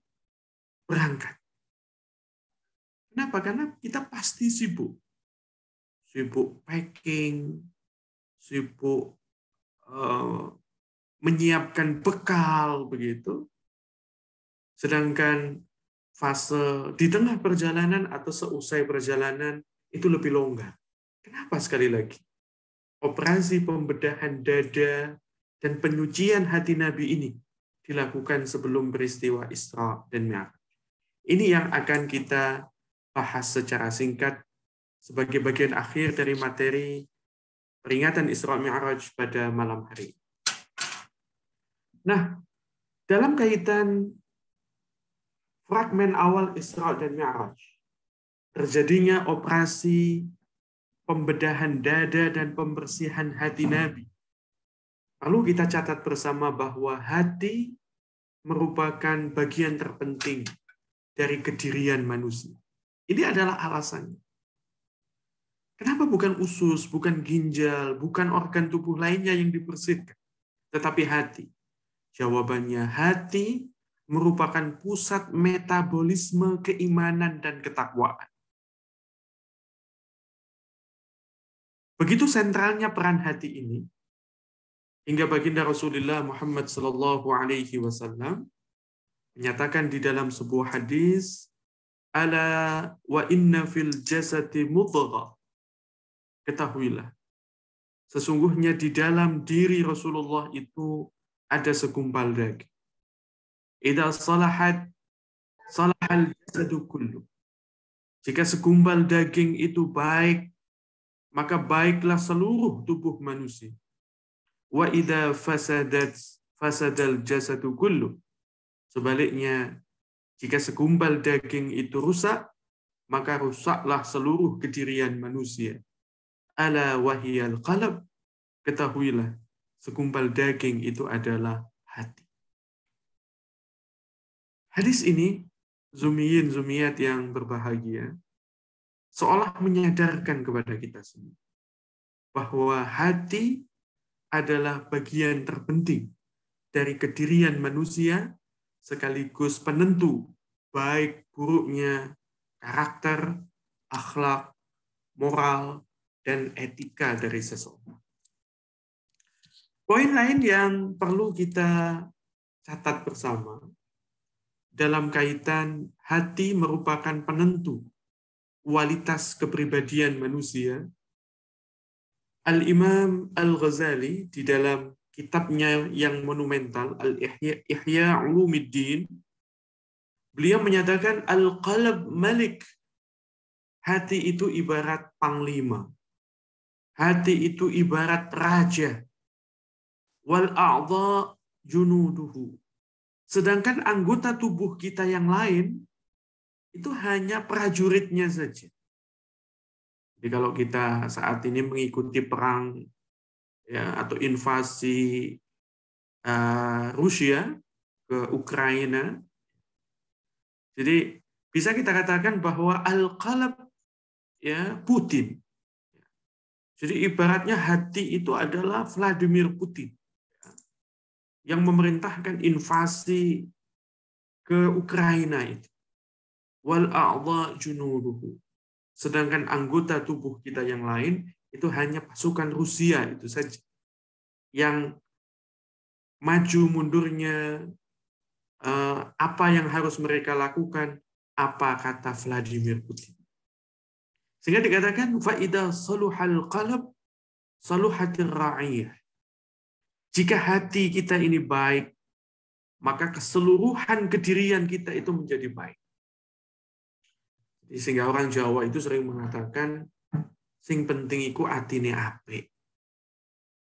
berangkat. Kenapa? Karena kita pasti sibuk. Sibuk packing, sibuk menyiapkan bekal, begitu. Sedangkan fase di tengah perjalanan atau seusai perjalanan itu lebih longgar. Kenapa sekali lagi? Operasi pembedahan dada dan penyucian hati Nabi ini dilakukan sebelum peristiwa Isra dan Mi'raj. Ini yang akan kita bahas secara singkat sebagai bagian akhir dari materi peringatan Isra Mi'raj pada malam hari. Nah, dalam kaitan fragmen awal Isra dan Mi'raj, terjadinya operasi pembedahan dada dan pembersihan hati Nabi. Lalu kita catat bersama bahwa hati merupakan bagian terpenting dari kedirian manusia. Ini adalah alasannya. Kenapa bukan usus, bukan ginjal, bukan organ tubuh lainnya yang dibersihkan, tetapi hati? Jawabannya, hati merupakan pusat metabolisme keimanan dan ketakwaan. Begitu sentralnya peran hati ini, hingga baginda Rasulullah Muhammad SAW menyatakan di dalam sebuah hadis, "Ala wa inna fil jasadi mudghah." Ketahuilah, sesungguhnya di dalam diri Rasulullah itu ada segumpal daging. Idza salahat salahal jasadu kullu. Jika segumpal daging itu baik, maka baiklah seluruh tubuh manusia. Wa idza fasadat fasadal jasadu kullu. Sebaliknya, jika segumpal daging itu rusak, maka rusaklah seluruh kedirian manusia. Ala wahiyal qalb. Ketahuilah, segumpal daging itu adalah hati. Hadis ini, zumiyin zumiyat yang berbahagia, seolah menyadarkan kepada kita semua bahwa hati adalah bagian terpenting dari kedirian manusia, sekaligus penentu baik buruknya karakter, akhlak, moral, dan etika dari seseorang. Poin lain yang perlu kita catat bersama dalam kaitan hati merupakan penentu kualitas kepribadian manusia. Al-Imam Al-Ghazali di dalam kitabnya yang monumental, Al-Ihya Ulumuddin, beliau menyatakan al-qalb malik. Hati itu ibarat panglima. Hati itu ibarat raja. Wal a'dha junuduhu. Sedangkan anggota tubuh kita yang lain itu hanya prajuritnya saja. Jadi kalau kita saat ini mengikuti perang ya, atau invasi Rusia ke Ukraina, jadi bisa kita katakan bahwa al-qalb ya Putin. Jadi ibaratnya hati itu adalah Vladimir Putin yang memerintahkan invasi ke Ukraina itu. Wal a'dha junuduhu. Sedangkan anggota tubuh kita yang lain itu hanya pasukan Rusia itu saja. Yang maju mundurnya, apa yang harus mereka lakukan, apa kata Vladimir Putin. Sehingga dikatakan, فَإِذَا صَلُحَ الْقَلْبُ صَلُحَتِ الرَّعِيَّةُ. Jika hati kita ini baik, maka keseluruhan kedirian kita itu menjadi baik. Sehingga orang Jawa itu sering mengatakan, sing penting iku atine apik.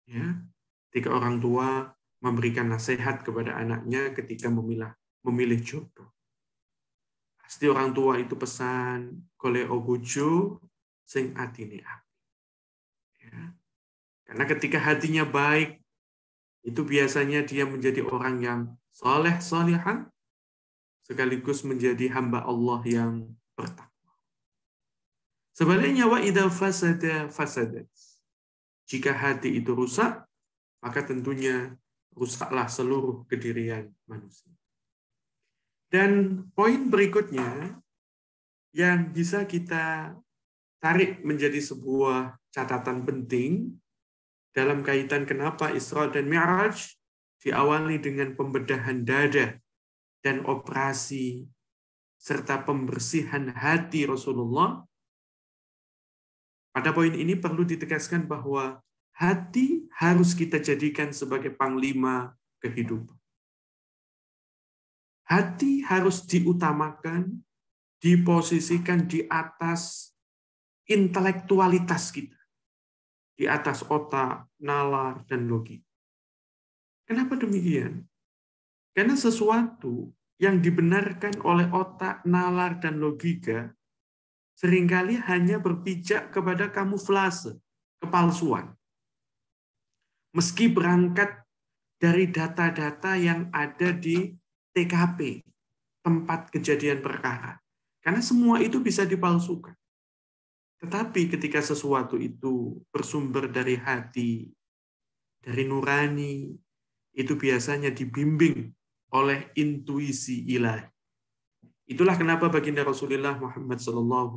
Ya, ketika orang tua memberikan nasihat kepada anaknya ketika memilih jodoh. Pasti orang tua itu pesan, golek bojo sing atine apik. Ya. Karena ketika hatinya baik, itu biasanya dia menjadi orang yang soleh-solehah, sekaligus menjadi hamba Allah yang bertakwa. Sebaliknya, wa idza fasada fasadat. Jika hati itu rusak, maka tentunya rusaklah seluruh kedirian manusia. Dan poin berikutnya yang bisa kita tarik menjadi sebuah catatan penting dalam kaitan kenapa Isra dan Mi'raj diawali dengan pembedahan dada dan operasi serta pembersihan hati Rasulullah. Pada poin ini perlu ditegaskan bahwa hati harus kita jadikan sebagai panglima kehidupan. Hati harus diutamakan, diposisikan di atas intelektualitas kita, di atas otak, nalar, dan logika. Kenapa demikian? Karena sesuatu yang dibenarkan oleh otak, nalar, dan logika seringkali hanya berpijak kepada kamuflase, kepalsuan. Meski berangkat dari data-data yang ada di TKP, tempat kejadian perkara. Karena semua itu bisa dipalsukan. Tetapi ketika sesuatu itu bersumber dari hati, dari nurani, itu biasanya dibimbing oleh intuisi ilahi. Itulah kenapa baginda Rasulullah Muhammad SAW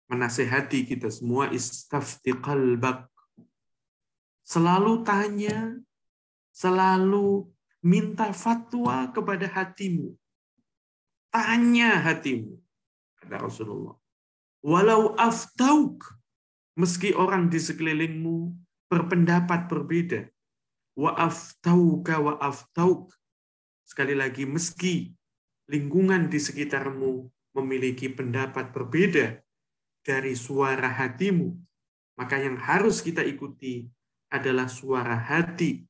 menasihati kita semua, istafti qalbak. Selalu tanya, selalu minta fatwa kepada hatimu. Tanya hatimu, kata Rasulullah. Walau aftauk, meski orang di sekelilingmu berpendapat berbeda. Wa aftauka wa aftauk. Sekali lagi, meski lingkungan di sekitarmu memiliki pendapat berbeda dari suara hatimu, maka yang harus kita ikuti adalah suara hati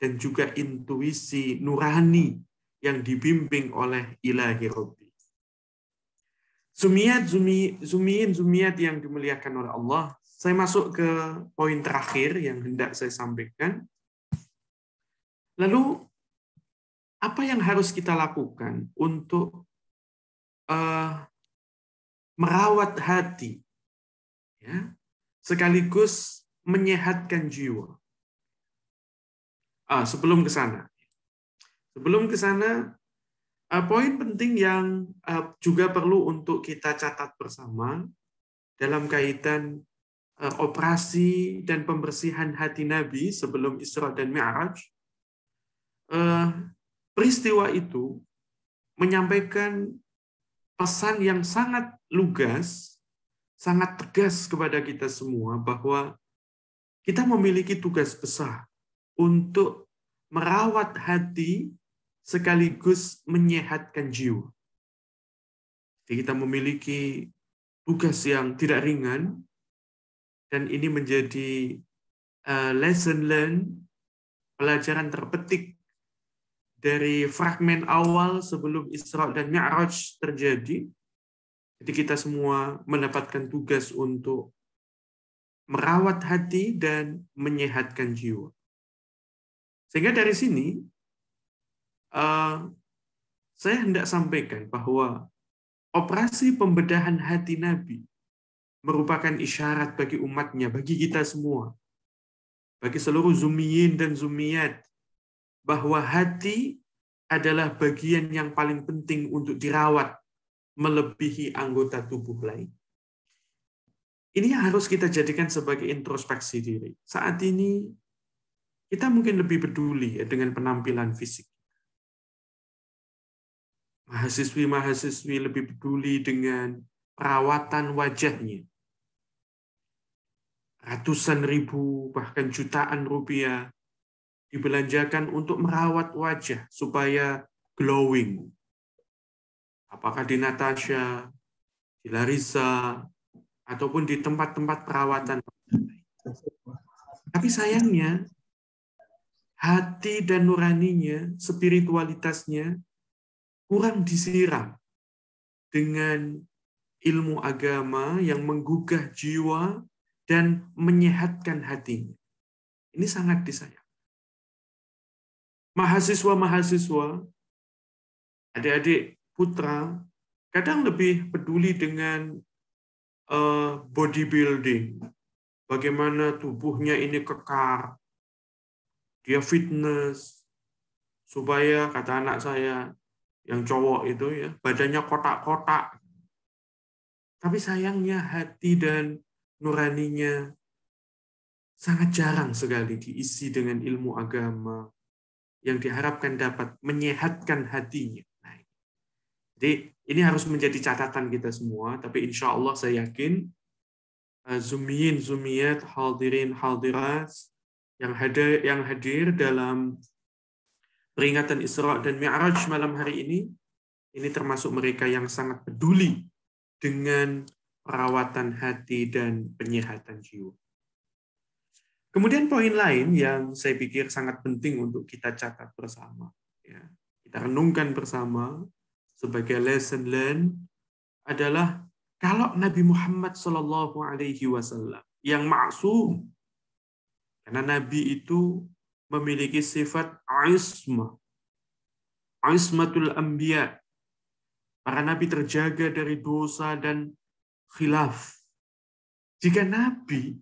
dan juga intuisi nurani yang dibimbing oleh ilahi Rabbi. Zumiyat yang dimuliakan oleh Allah. Saya masuk ke poin terakhir yang hendak saya sampaikan. Lalu, apa yang harus kita lakukan untuk merawat hati, ya, sekaligus menyehatkan jiwa? Sebelum ke sana, poin penting yang juga perlu untuk kita catat bersama dalam kaitan operasi dan pembersihan hati Nabi sebelum Isra dan Mi'raj. Peristiwa itu menyampaikan pesan yang sangat lugas, sangat tegas kepada kita semua bahwa kita memiliki tugas besar untuk merawat hati sekaligus menyehatkan jiwa. Jadi kita memiliki tugas yang tidak ringan, dan ini menjadi lesson learned, pelajaran terpetik dari fragmen awal sebelum Isra dan Mi'raj terjadi. Jadi kita semua mendapatkan tugas untuk merawat hati dan menyehatkan jiwa. Sehingga dari sini, saya hendak sampaikan bahwa operasi pembedahan hati Nabi merupakan isyarat bagi umatnya, bagi kita semua, bagi seluruh zumiyin dan zumiyat, bahwa hati adalah bagian yang paling penting untuk dirawat melebihi anggota tubuh lain. Ini yang harus kita jadikan sebagai introspeksi diri. Saat ini kita mungkin lebih peduli dengan penampilan fisik. Mahasiswi-mahasiswi lebih peduli dengan perawatan wajahnya. Ratusan ribu, bahkan jutaan rupiah dibelanjakan untuk merawat wajah supaya glowing. Apakah di Natasha, di Larissa, ataupun di tempat-tempat perawatan. Tapi sayangnya, hati dan nuraninya, spiritualitasnya, kurang disiram dengan ilmu agama yang menggugah jiwa dan menyehatkan hatinya. Ini sangat disayangkan. Mahasiswa-mahasiswa, adik-adik putra, kadang lebih peduli dengan bodybuilding. Bagaimana tubuhnya ini kekar, dia fitness, supaya kata anak saya yang cowok itu ya, badannya kotak-kotak. Tapi sayangnya hati dan nuraninya sangat jarang sekali diisi dengan ilmu agama yang diharapkan dapat menyehatkan hatinya. Nah, jadi ini harus menjadi catatan kita semua, tapi insya Allah saya yakin Zumiyin, Zumiyat, hadirin, hadirat yang hadir dalam peringatan Isra dan Mi'raj malam hari ini termasuk mereka yang sangat peduli dengan perawatan hati dan penyehatan jiwa. Kemudian poin lain yang saya pikir sangat penting untuk kita catat bersama, ya, kita renungkan bersama sebagai lesson learned adalah kalau Nabi Muhammad SAW yang maksum, karena Nabi itu memiliki sifat ismah, ismatul anbiya, para Nabi terjaga dari dosa dan khilaf. Jika Nabi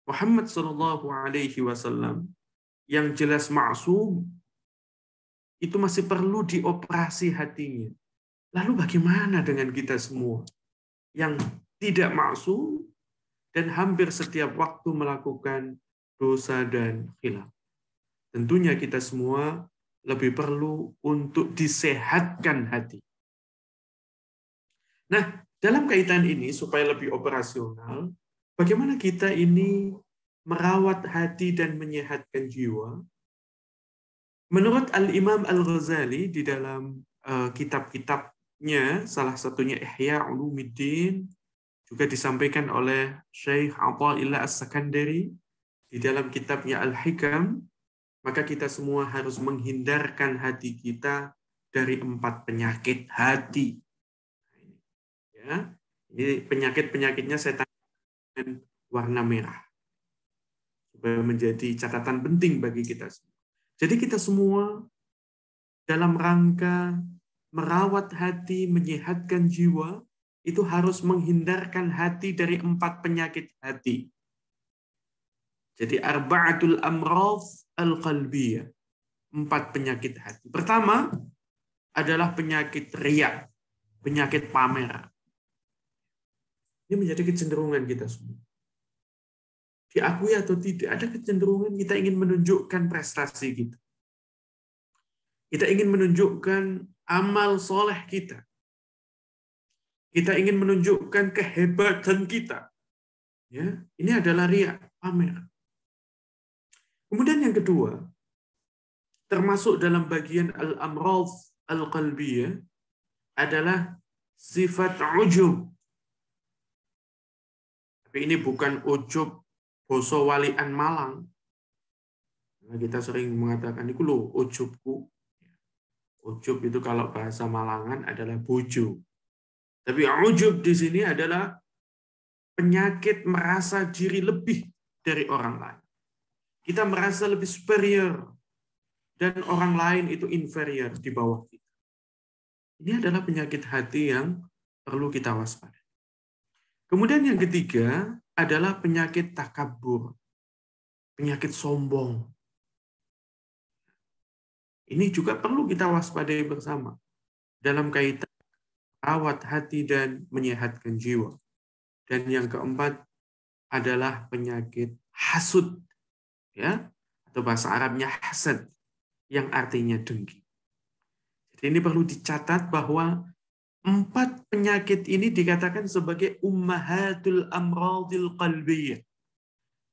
Muhammad SAW yang jelas maksum itu masih perlu dioperasi hatinya, lalu bagaimana dengan kita semua yang tidak maksum dan hampir setiap waktu melakukan dosa dan khilaf? Tentunya kita semua lebih perlu untuk disehatkan hati. Nah, dalam kaitan ini supaya lebih operasional, bagaimana kita ini merawat hati dan menyehatkan jiwa? Menurut Al-Imam Al-Ghazali di dalam kitab-kitabnya, salah satunya Ihya Ulumuddin, juga disampaikan oleh Syekh Athaillah As-Sakandari di dalam kitabnya Al-Hikam, maka kita semua harus menghindarkan hati kita dari 4 penyakit hati. Ya, ini penyakit-penyakitnya saya tanya warna merah supaya menjadi catatan penting bagi kita semua. Jadi kita semua dalam rangka merawat hati, menyehatkan jiwa, itu harus menghindarkan hati dari 4 penyakit hati. Jadi arba'atul amradh al-qalbiyah, 4 penyakit hati. Pertama adalah penyakit riya, penyakit pamer. Ini menjadi kecenderungan kita semua. Diakui atau tidak, ada kecenderungan kita ingin menunjukkan prestasi kita. Kita ingin menunjukkan amal soleh kita. Kita ingin menunjukkan kehebatan kita. Ya, ini adalah riya, pamer. Kemudian yang kedua, termasuk dalam bagian al-amradh al-qalbiyah adalah sifat ujub. Tapi ini bukan ujub boso walian Malang. Nah, kita sering mengatakan itu loh ujubku. Ujub itu kalau bahasa Malangan adalah bojo. Tapi ujub di sini adalah penyakit merasa diri lebih dari orang lain. Kita merasa lebih superior dan orang lain itu inferior di bawah kita. Ini adalah penyakit hati yang perlu kita waspadai. Kemudian yang ketiga adalah penyakit takabur, penyakit sombong. Ini juga perlu kita waspadai bersama dalam kaitan rawat hati dan menyehatkan jiwa. Dan yang keempat adalah penyakit hasud, ya, atau bahasa Arabnya hasad, yang artinya dengki. Jadi ini perlu dicatat bahwa 4 penyakit ini dikatakan sebagai ummahatul amradil qalbiyah,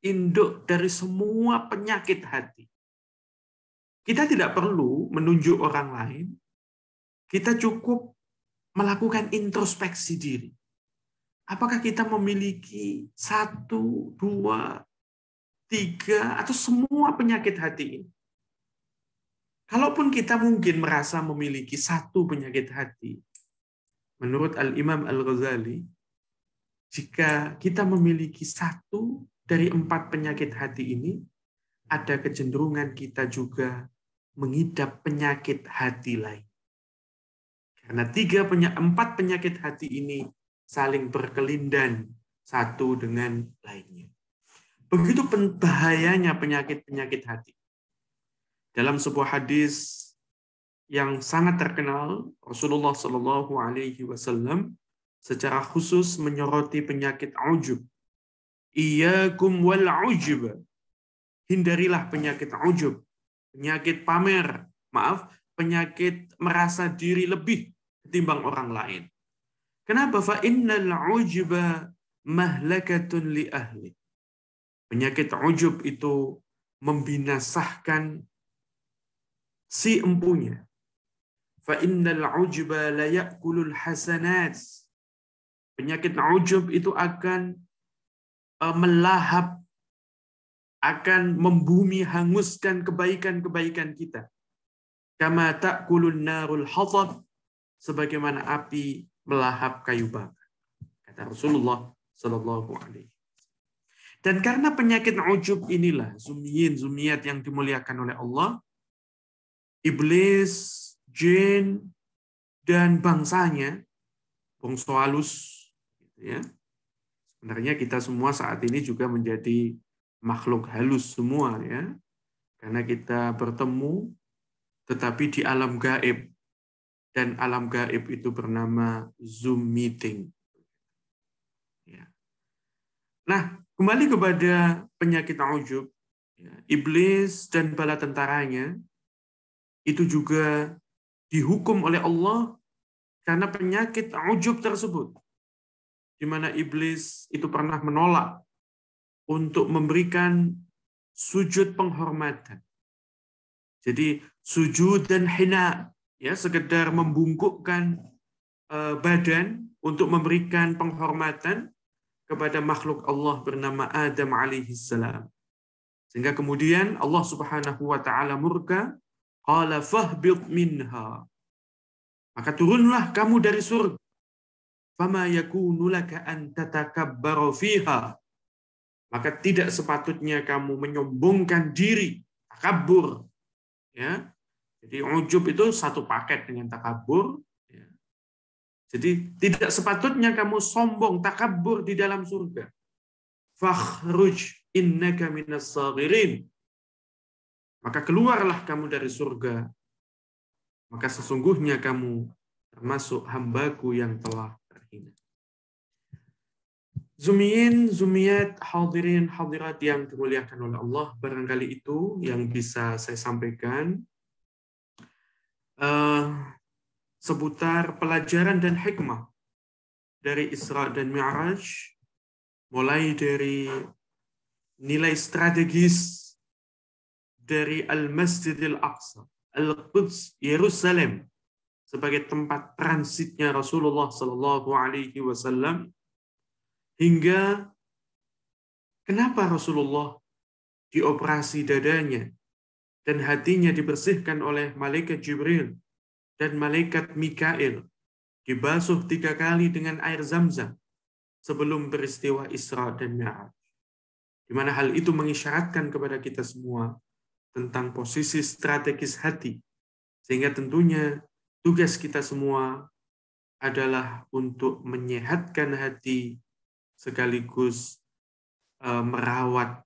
induk dari semua penyakit hati. Kita tidak perlu menunjuk orang lain, kita cukup melakukan introspeksi diri. Apakah kita memiliki 1, 2, 3, atau semua penyakit hati ini? Kalaupun kita mungkin merasa memiliki 1 penyakit hati, menurut Al-Imam Al-Ghazali, jika kita memiliki 1 dari 4 penyakit hati ini, ada kecenderungan kita juga mengidap penyakit hati lain. Karena 4 penyakit hati ini saling berkelindan satu dengan lainnya. Begitu bahayanya penyakit-penyakit hati. Dalam sebuah hadis yang sangat terkenal, Rasulullah Shallallahu Alaihi Wasallam secara khusus menyoroti penyakit ujub. Iyyakum wal ujub. Hindarilah penyakit ujub, penyakit pamer, penyakit merasa diri lebih ketimbang orang lain. Kenapa? Fa innal ujuba mahlakatun li ahli. Penyakit ujub itu membinasahkan si empunya. Fa innal ujuba la ya'kulul hasanat. Penyakit ujub itu akan melahap, akan membumi hanguskan kebaikan-kebaikan kita. Kama ta'kulun narul hatab, sebagaimana api melahap kayu bakar. Kata Rasulullah sallallahu alaihi. Dan karena penyakit ujub inilah, zumiyat yang dimuliakan oleh Allah, iblis, jin, dan bangsanya, bangsa halus, gitu ya. Sebenarnya kita semua saat ini juga menjadi makhluk halus semua, ya, karena kita bertemu, tetapi di alam gaib, dan alam gaib itu bernama Zoom meeting. Ya. Nah, kembali kepada penyakit ujub, ya, iblis dan bala tentaranya itu juga dihukum oleh Allah karena penyakit ujub tersebut, di mana iblis itu pernah menolak untuk memberikan sujud penghormatan. Jadi sujud dan hina, ya, sekedar membungkukkan badan untuk memberikan penghormatan kepada makhluk Allah bernama Adam alaihissalam. Sehingga kemudian Allah Subhanahu wa taala murka, qala fahbit minha. Maka turunlah kamu dari surga. Fama yakunu laka an tatakabbaru fiha. Maka tidak sepatutnya kamu menyombongkan diri, takabur. Ya. Jadi ujub itu satu paket dengan takabur. Ya. Jadi tidak sepatutnya kamu sombong, takabur di dalam surga. Fakhruj innaka minas saghirin. Maka keluarlah kamu dari surga. Maka sesungguhnya kamu termasuk hambaku yang telah terhina. Zumiyat, hadirin, hadirat yang dimuliakan oleh Allah, barangkali itu yang bisa saya sampaikan seputar pelajaran dan hikmah dari Isra dan Mi'raj, mulai dari nilai strategis dari Al-Masjidil Aqsa, Al-Quds, Yerusalem, sebagai tempat transitnya Rasulullah Sallallahu Alaihi Wasallam, hingga kenapa Rasulullah dioperasi dadanya dan hatinya dibersihkan oleh malaikat Jibril dan malaikat Mikail, dibasuh 3 kali dengan air Zam-Zam sebelum peristiwa Isra dan Mi'raj. Di mana hal itu mengisyaratkan kepada kita semua tentang posisi strategis hati, sehingga tentunya tugas kita semua adalah untuk menyehatkan hati sekaligus merawat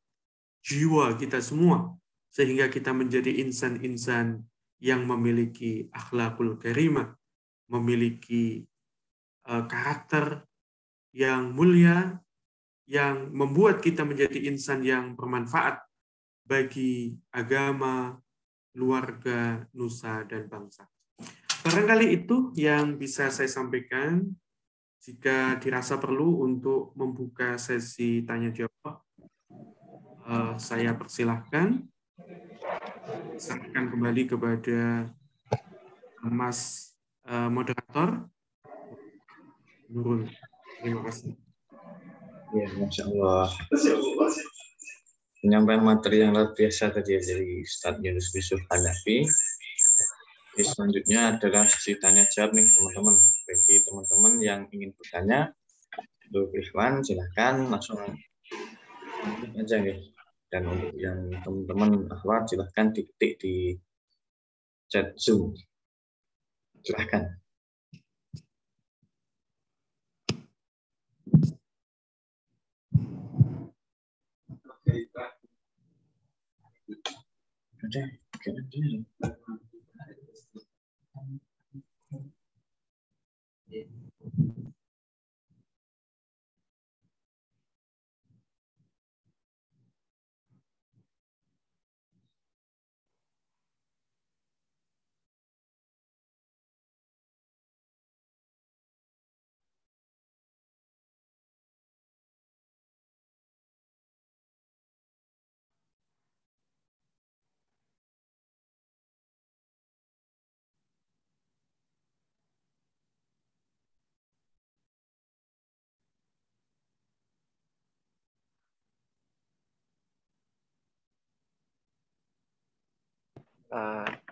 jiwa kita semua, sehingga kita menjadi insan-insan yang memiliki akhlakul karimah, memiliki karakter yang mulia, yang membuat kita menjadi insan yang bermanfaat bagi agama, keluarga, nusa, dan bangsa. Barangkali itu yang bisa saya sampaikan. Jika dirasa perlu untuk membuka sesi tanya-jawab, saya persilahkan. Serahkan kembali kepada Mas moderator. Nurul, terima kasih. Ya, Masya Allah. Penyampaian materi yang luar biasa tadi dari Ustadz Yunus Yusuf Hanafi. Jadi selanjutnya adalah sesi tanya jawab nih teman-teman. Bagi teman-teman yang ingin bertanya, untuk Ikhwan silahkan langsung aja nih. Dan untuk yang teman-teman akhwat silahkan diketik di chat Zoom. Silahkan. Oke.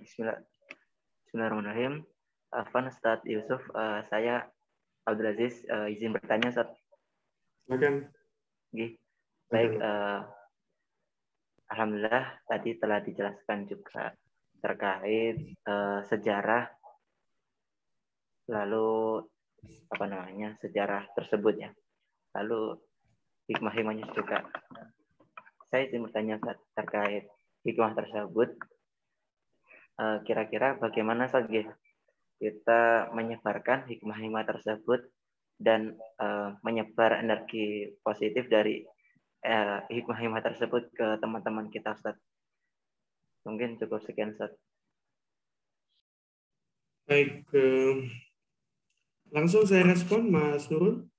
Bismillahirrahmanirrahim. Afwan Ustadz Yusuf, saya Abdul Aziz, izin bertanya Ustadz. Silakan. Baik, alhamdulillah tadi telah dijelaskan juga terkait sejarah, lalu sejarah tersebut ya. Lalu hikmah-hikmahnya juga. Saya izin bertanya Ustadz, terkait hikmah tersebut. Kira-kira bagaimana saja kita menyebarkan hikmah-hikmah tersebut dan menyebar energi positif dari hikmah-hikmah tersebut ke teman-teman kita, Ustaz. Mungkin cukup sekian, Ustaz. Baik, langsung saya respon, Mas Nurul.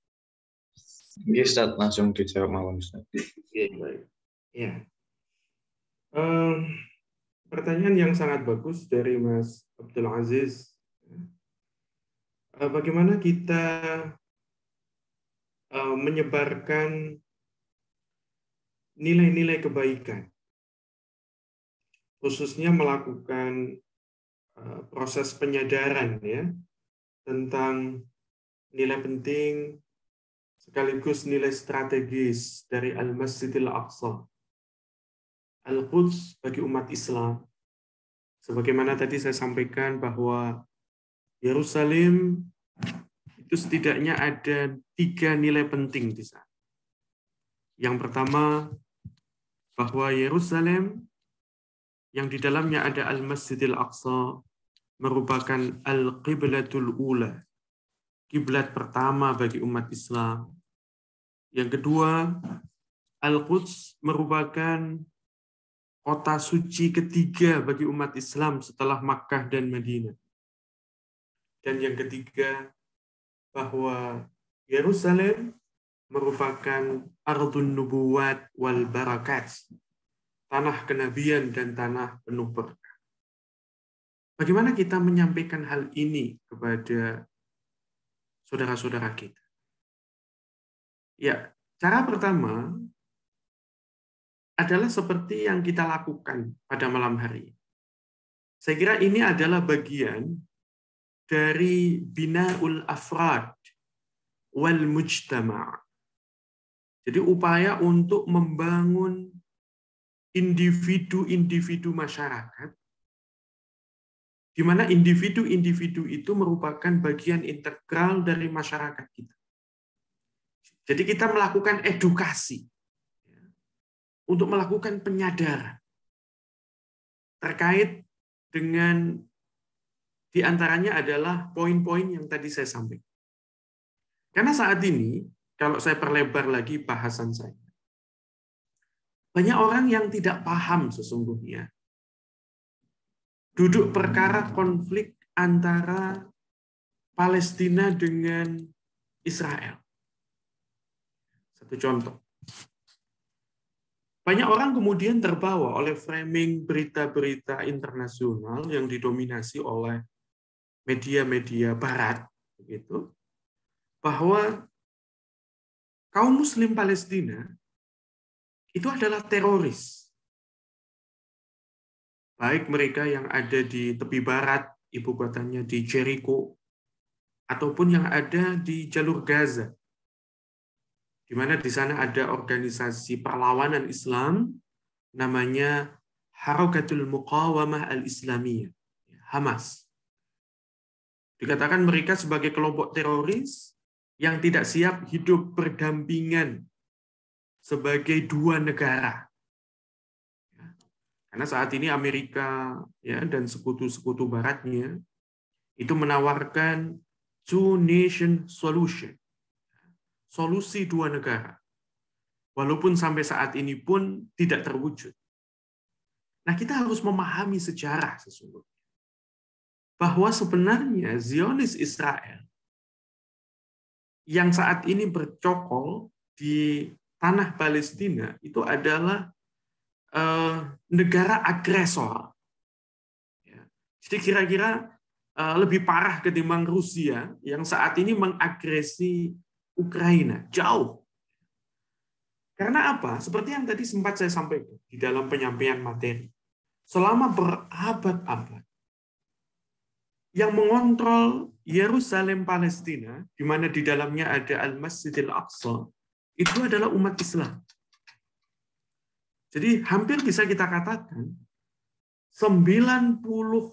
Iya, Ustaz, langsung dijawab mawon, Ustaz. Baik. Ya. Pertanyaan yang sangat bagus dari Mas Abdul Aziz. Bagaimana kita menyebarkan nilai-nilai kebaikan, khususnya melakukan proses penyadaran ya tentang nilai penting sekaligus nilai strategis dari Al-Masjidil Aqsa, Al-Quds bagi umat Islam. Sebagaimana tadi saya sampaikan bahwa Yerusalem itu setidaknya ada 3 nilai penting di sana. Yang pertama, bahwa Yerusalem yang di dalamnya ada Al-Masjidil Aqsa merupakan Al-Qiblatul Ula, kiblat pertama bagi umat Islam. Yang kedua, Al-Quds merupakan kota suci ketiga bagi umat Islam setelah Makkah dan Madinah. Dan yang ketiga, bahwa Yerusalem merupakan Ardun Nubuwat wal Barakat, tanah kenabian dan tanah penuh berkah. Bagaimana kita menyampaikan hal ini kepada saudara-saudara kita? Ya, cara pertama adalah seperti yang kita lakukan pada malam hari. Saya kira ini adalah bagian dari bina'ul afrad wal mujtama'. Jadi upaya untuk membangun individu-individu masyarakat, di mana individu-individu itu merupakan bagian integral dari masyarakat kita. Jadi kita melakukan edukasi untuk melakukan penyadaran terkait dengan diantaranya adalah poin-poin yang tadi saya sampaikan. Karena saat ini, kalau saya perlebar lagi bahasan saya, banyak orang yang tidak paham sesungguhnya duduk perkara konflik antara Palestina dengan Israel. Satu contoh. Banyak orang kemudian terbawa oleh framing berita-berita internasional yang didominasi oleh media-media barat, begitu, bahwa kaum Muslim Palestina itu adalah teroris. Baik mereka yang ada di tepi barat, ibu kotanya di Jericho, ataupun yang ada di jalur Gaza, di mana di sana ada organisasi perlawanan Islam namanya Harakatul Muqawamah Al-Islamiyah, Hamas. Dikatakan mereka sebagai kelompok teroris yang tidak siap hidup berdampingan sebagai 2 negara. Karena saat ini Amerika ya dan sekutu-sekutu baratnya itu menawarkan two nation solution. Solusi dua negara. Walaupun sampai saat ini pun tidak terwujud. Nah, kita harus memahami sejarah sesungguhnya. Bahwa sebenarnya Zionis Israel yang saat ini bercokol di tanah Palestina itu adalah negara agresor. Jadi kira-kira lebih parah ketimbang Rusia yang saat ini mengagresi Ukraina. Jauh. Karena apa? Seperti yang tadi sempat saya sampaikan di dalam penyampaian materi. Selama berabad-abad, yang mengontrol Yerusalem Palestina, di mana di dalamnya ada Al-Masjidil Aqsa, itu adalah umat Islam. Jadi hampir bisa kita katakan 95%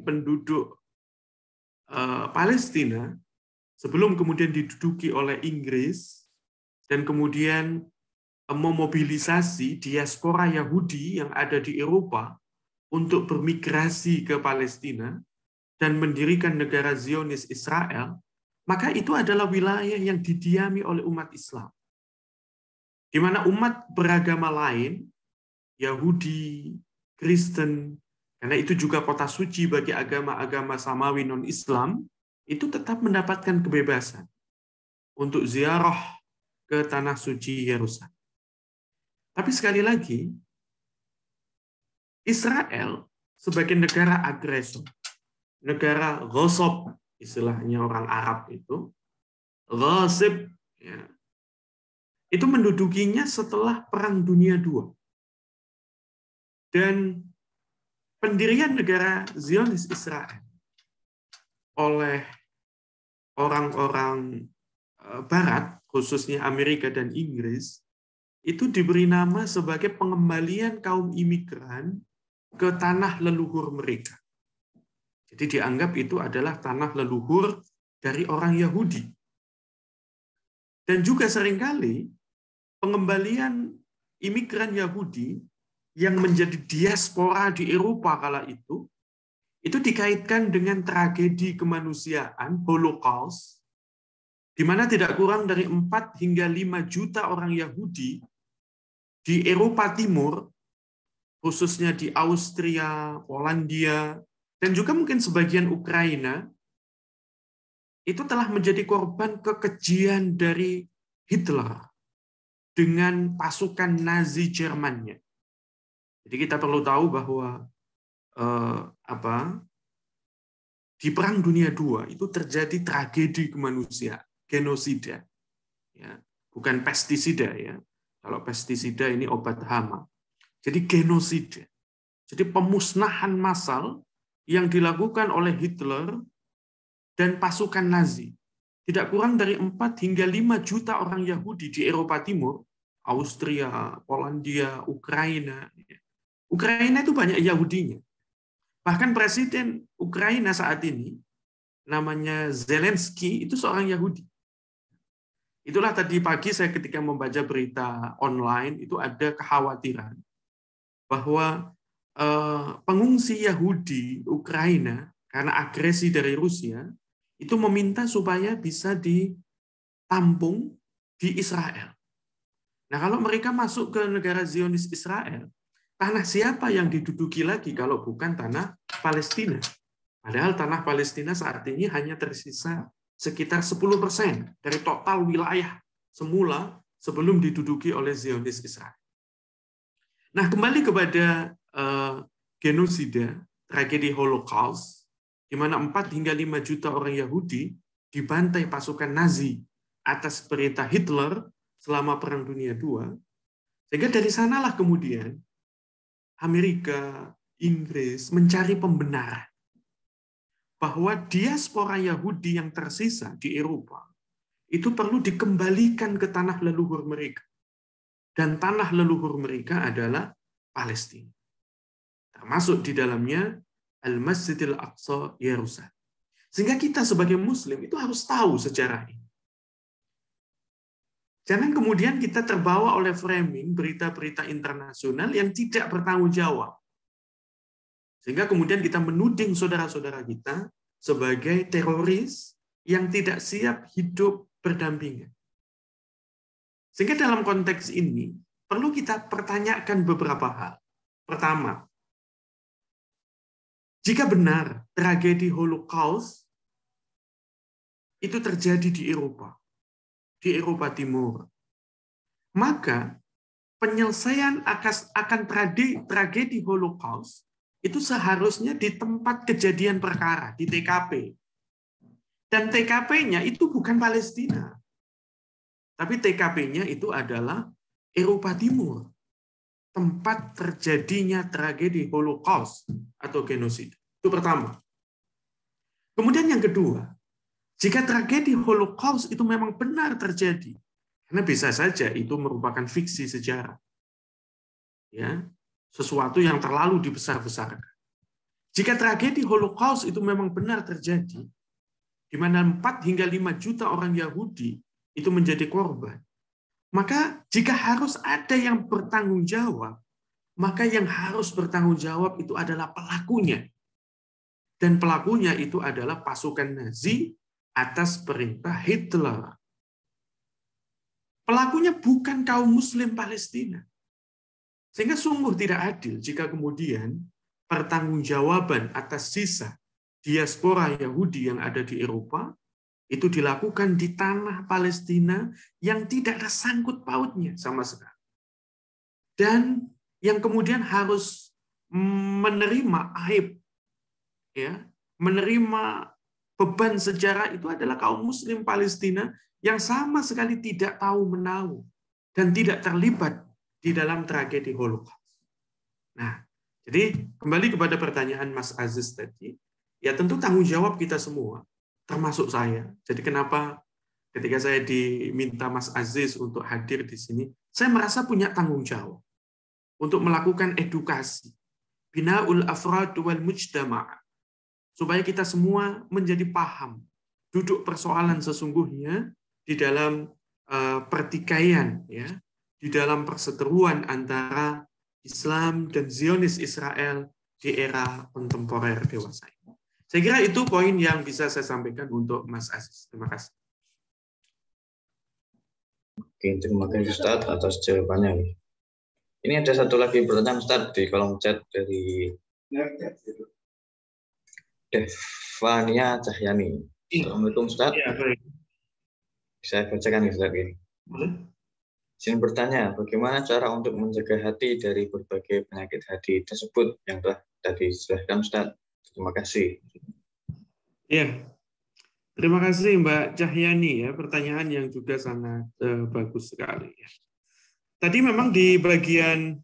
penduduk Palestina sebelum kemudian diduduki oleh Inggris dan kemudian memobilisasi diaspora Yahudi yang ada di Eropa untuk bermigrasi ke Palestina dan mendirikan negara Zionis Israel, maka itu adalah wilayah yang didiami oleh umat Islam. Di mana umat beragama lain, Yahudi, Kristen, karena itu juga kota suci bagi agama-agama samawi non-Islam, itu tetap mendapatkan kebebasan untuk ziarah ke tanah suci Yerusalem. Tapi sekali lagi, Israel sebagai negara agresor, negara ghasab, istilahnya orang Arab itu, ghasib, ya, itu mendudukinya setelah Perang Dunia II. Dan pendirian negara Zionis Israel oleh orang-orang Barat, khususnya Amerika dan Inggris, itu diberi nama sebagai pengembalian kaum imigran ke tanah leluhur mereka. Jadi dianggap itu adalah tanah leluhur dari orang Yahudi. Dan juga seringkali pengembalian imigran Yahudi yang menjadi diaspora di Eropa kala itu dikaitkan dengan tragedi kemanusiaan, Holocaust, di mana tidak kurang dari 4 hingga 5 juta orang Yahudi di Eropa Timur, khususnya di Austria, Polandia, dan juga mungkin sebagian Ukraina, itu telah menjadi korban kekejian dari Hitler dengan pasukan Nazi Jermannya. Jadi kita perlu tahu bahwa di Perang Dunia II itu terjadi tragedi kemanusiaan, genosida, ya, bukan pestisida ya. Kalau pestisida ini obat hama. Jadi genosida. Jadi pemusnahan massal yang dilakukan oleh Hitler dan pasukan Nazi. Tidak kurang dari 4 hingga 5 juta orang Yahudi di Eropa Timur, Austria, Polandia, Ukraina. Ukraina itu banyak Yahudinya. Bahkan presiden Ukraina saat ini, namanya Zelensky, itu seorang Yahudi. Itulah tadi pagi saya ketika membaca berita online, itu ada kekhawatiran bahwa pengungsi Yahudi Ukraina, karena agresi dari Rusia, itu meminta supaya bisa ditampung di Israel. Nah, kalau mereka masuk ke negara Zionis Israel, tanah siapa yang diduduki lagi kalau bukan tanah Palestina? Padahal tanah Palestina saat ini hanya tersisa sekitar 10% dari total wilayah semula sebelum diduduki oleh Zionis Israel. Nah, kembali kepada genosida, tragedi Holocaust, di mana 4 hingga 5 juta orang Yahudi dibantai pasukan Nazi atas perintah Hitler selama Perang Dunia II, sehingga dari sanalah kemudian Amerika, Inggris mencari pembenaran bahwa diaspora Yahudi yang tersisa di Eropa itu perlu dikembalikan ke tanah leluhur mereka. Dan tanah leluhur mereka adalah Palestina. Termasuk di dalamnya Al-Masjidil Aqsa Yerusalem. Sehingga kita sebagai Muslim itu harus tahu sejarah ini. Jangan kemudian kita terbawa oleh framing berita-berita internasional yang tidak bertanggung jawab. Sehingga kemudian kita menuding saudara-saudara kita sebagai teroris yang tidak siap hidup berdampingan. Sehingga dalam konteks ini, perlu kita pertanyakan beberapa hal. Pertama, jika benar tragedi Holocaust itu terjadi di Eropa Timur, maka penyelesaian akan tragedi Holocaust itu seharusnya di tempat kejadian perkara, di TKP. Dan TKP-nya itu bukan Palestina, tapi TKP-nya itu adalah Eropa Timur, tempat terjadinya tragedi Holocaust atau genosida. Itu pertama. Kemudian yang kedua, jika tragedi Holocaust itu memang benar terjadi, karena bisa saja itu merupakan fiksi sejarah, ya, sesuatu yang terlalu dibesar-besarkan. Jika tragedi Holocaust itu memang benar terjadi, di mana 4 hingga 5 juta orang Yahudi itu menjadi korban, maka jika harus ada yang bertanggung jawab, maka yang harus bertanggung jawab itu adalah pelakunya. Dan pelakunya itu adalah pasukan Nazi atas perintah Hitler. Pelakunya bukan kaum Muslim Palestina. Sehingga sungguh tidak adil jika kemudian pertanggungjawaban atas sisa diaspora Yahudi yang ada di Eropa itu dilakukan di tanah Palestina yang tidak ada sangkut pautnya sama sekali. Dan yang kemudian harus menerima aib, ya, menerima beban sejarah itu adalah kaum Muslim Palestina yang sama sekali tidak tahu menahu dan tidak terlibat di dalam tragedi Holocaust. Nah, jadi kembali kepada pertanyaan Mas Aziz tadi, ya tentu tanggung jawab kita semua, termasuk saya. Jadi kenapa ketika saya diminta Mas Aziz untuk hadir di sini, saya merasa punya tanggung jawab untuk melakukan edukasi, bina'ul afrad wal mujtama', supaya kita semua menjadi paham duduk persoalan sesungguhnya di dalam pertikaian, ya, di dalam perseteruan antara Islam dan Zionis Israel di era kontemporer dewasa ini. Saya kira itu poin yang bisa saya sampaikan untuk Mas Aziz. Terima kasih. Oke, terima kasih Ustadz atas jawabannya. Ini ada satu lagi pertanyaan Ustadz di kolom chat dari Devania Cahyani. Assalamualaikum Ustadz. Ya, baik. Saya bacakan nih Ustadz ini. Izin bertanya, bagaimana cara untuk menjaga hati dari berbagai penyakit hati tersebut yang telah tadi dijelaskan Ustadz? Terima kasih. Ya, terima kasih Mbak Cahyani, ya, pertanyaan yang juga sangat bagus sekali. Ya. Tadi memang di bagian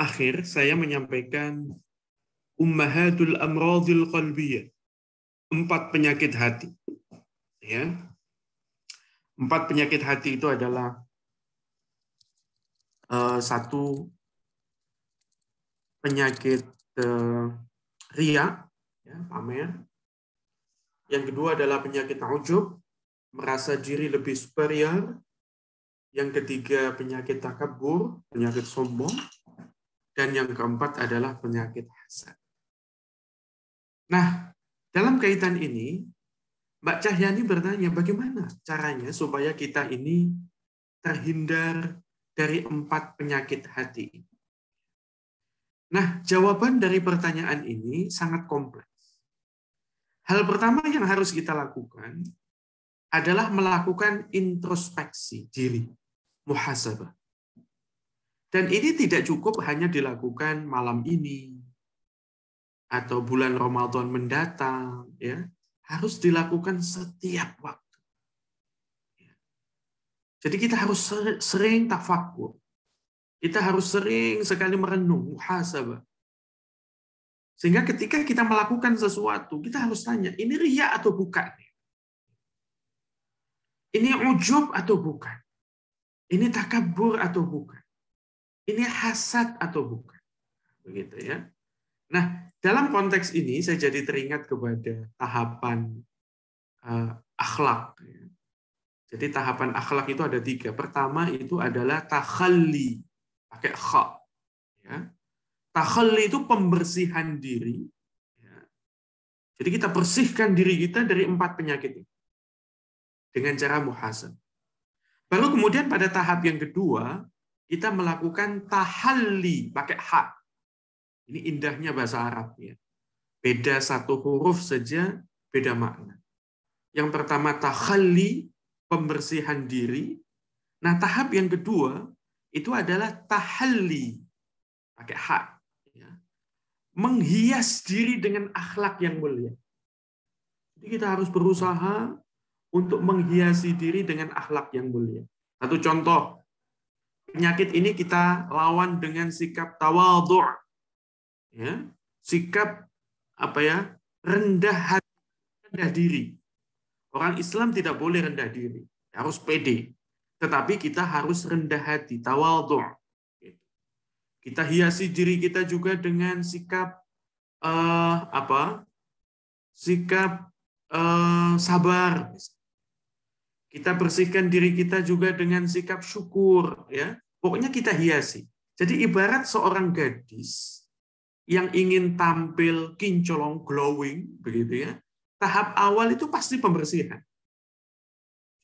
akhir saya menyampaikan Ummahatul Amradil Qalbiyah, 4 penyakit hati. Ya. 4 penyakit hati itu adalah 1 penyakit riya, ya, pamer. Yang kedua adalah penyakit ujub, merasa diri lebih superior. Yang ketiga penyakit takabur, penyakit sombong. Dan yang keempat adalah penyakit hasad. Nah, dalam kaitan ini, Mbak Cahyani bertanya, bagaimana caranya supaya kita ini terhindar dari 4 penyakit hati? Nah, jawaban dari pertanyaan ini sangat kompleks. Hal pertama yang harus kita lakukan adalah melakukan introspeksi diri, muhasabah. Dan ini tidak cukup hanya dilakukan malam ini atau bulan Ramadan mendatang, ya. Harus dilakukan setiap waktu. Jadi kita harus sering tafakur. Kita harus sering sekali merenung, muhasabah. Sehingga ketika kita melakukan sesuatu, kita harus tanya, ini riya atau bukan? Ini ujub atau bukan? Ini takabur atau bukan? Ini hasad atau bukan? Begitu ya. Nah, dalam konteks ini saya jadi teringat kepada tahapan akhlak. Jadi tahapan akhlak itu ada 3. Pertama itu adalah takhalli, pakai kha. Ya. Takhalli itu pembersihan diri. Ya. Jadi kita bersihkan diri kita dari 4 penyakit ini dengan cara muhasab. Baru kemudian pada tahap yang kedua, kita melakukan tahalli, pakai ha. Ini indahnya bahasa Arab. Ya. Beda 1 huruf saja, beda makna. Yang pertama takhalli, pembersihan diri. Nah, tahap yang kedua itu adalah tahalli, pakai hak, ya. Menghias diri dengan akhlak yang mulia. Jadi kita harus berusaha untuk menghiasi diri dengan akhlak yang mulia. Satu contoh, penyakit ini kita lawan dengan sikap tawadhu', ya, sikap rendah hati, rendah diri. Orang Islam tidak boleh rendah diri, harus pede. Tetapi kita harus rendah hati, tawadhu'. Kita hiasi diri kita juga dengan sikap sikap sabar. Kita bersihkan diri kita juga dengan sikap syukur, ya. Pokoknya kita hiasi. Jadi ibarat seorang gadis yang ingin tampil kinclong, glowing, begitu ya. Tahap awal itu pasti pembersihan.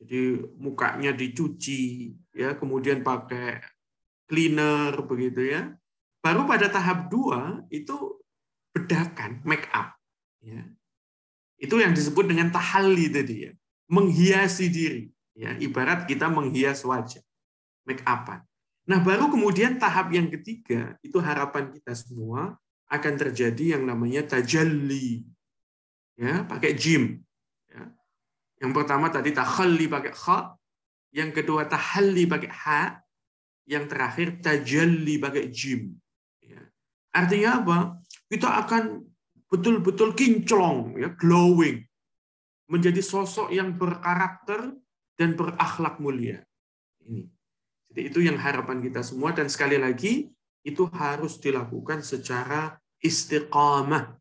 Jadi mukanya dicuci, ya, kemudian pakai cleaner, begitu ya. Baru pada tahap 2 itu bedakan, make up. Ya. Itu yang disebut dengan tahalli tadi, ya. Menghiasi diri. Ya. Ibarat kita menghias wajah, make up-an. Nah, baru kemudian tahap yang ketiga, itu harapan kita semua akan terjadi yang namanya tajalli. Ya, pakai jim. Ya. Yang pertama tadi takhalli pakai kha, yang kedua tahalli pakai ha, yang terakhir tajalli pakai jim. Ya. Artinya apa? Kita akan betul-betul kinclong, ya, glowing, menjadi sosok yang berkarakter dan berakhlak mulia. Ini. Jadi itu yang harapan kita semua, dan sekali lagi itu harus dilakukan secara istiqamah.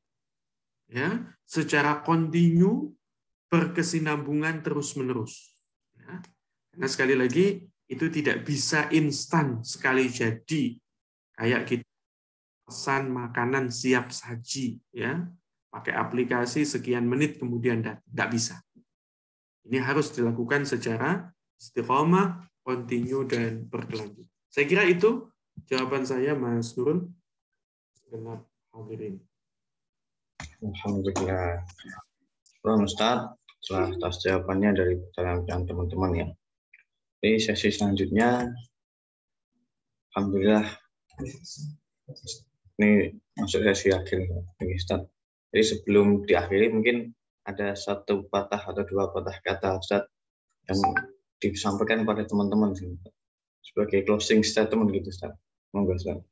Ya, secara kontinu, berkesinambungan terus-menerus. Ya. Karena sekali lagi, itu tidak bisa instan sekali jadi. Kayak kita pesan makanan siap saji, ya, pakai aplikasi sekian menit kemudian tidak bisa. Ini harus dilakukan secara istiqamah, kontinu, dan berkelanjutan. Saya kira itu jawaban saya, Mas Nurul. Segenap hadirin. Alhamdulillah. Ustaz, setelah atas jawabannya dari pertanyaan teman-teman ya. Di sesi selanjutnya, alhamdulillah, ini masuk sesi akhir, Ustaz. Jadi sebelum diakhiri mungkin ada 1 patah atau 2 patah kata Ustaz yang disampaikan kepada teman-teman sebagai closing statement gitu, Ustaz. Monggo, Ustaz.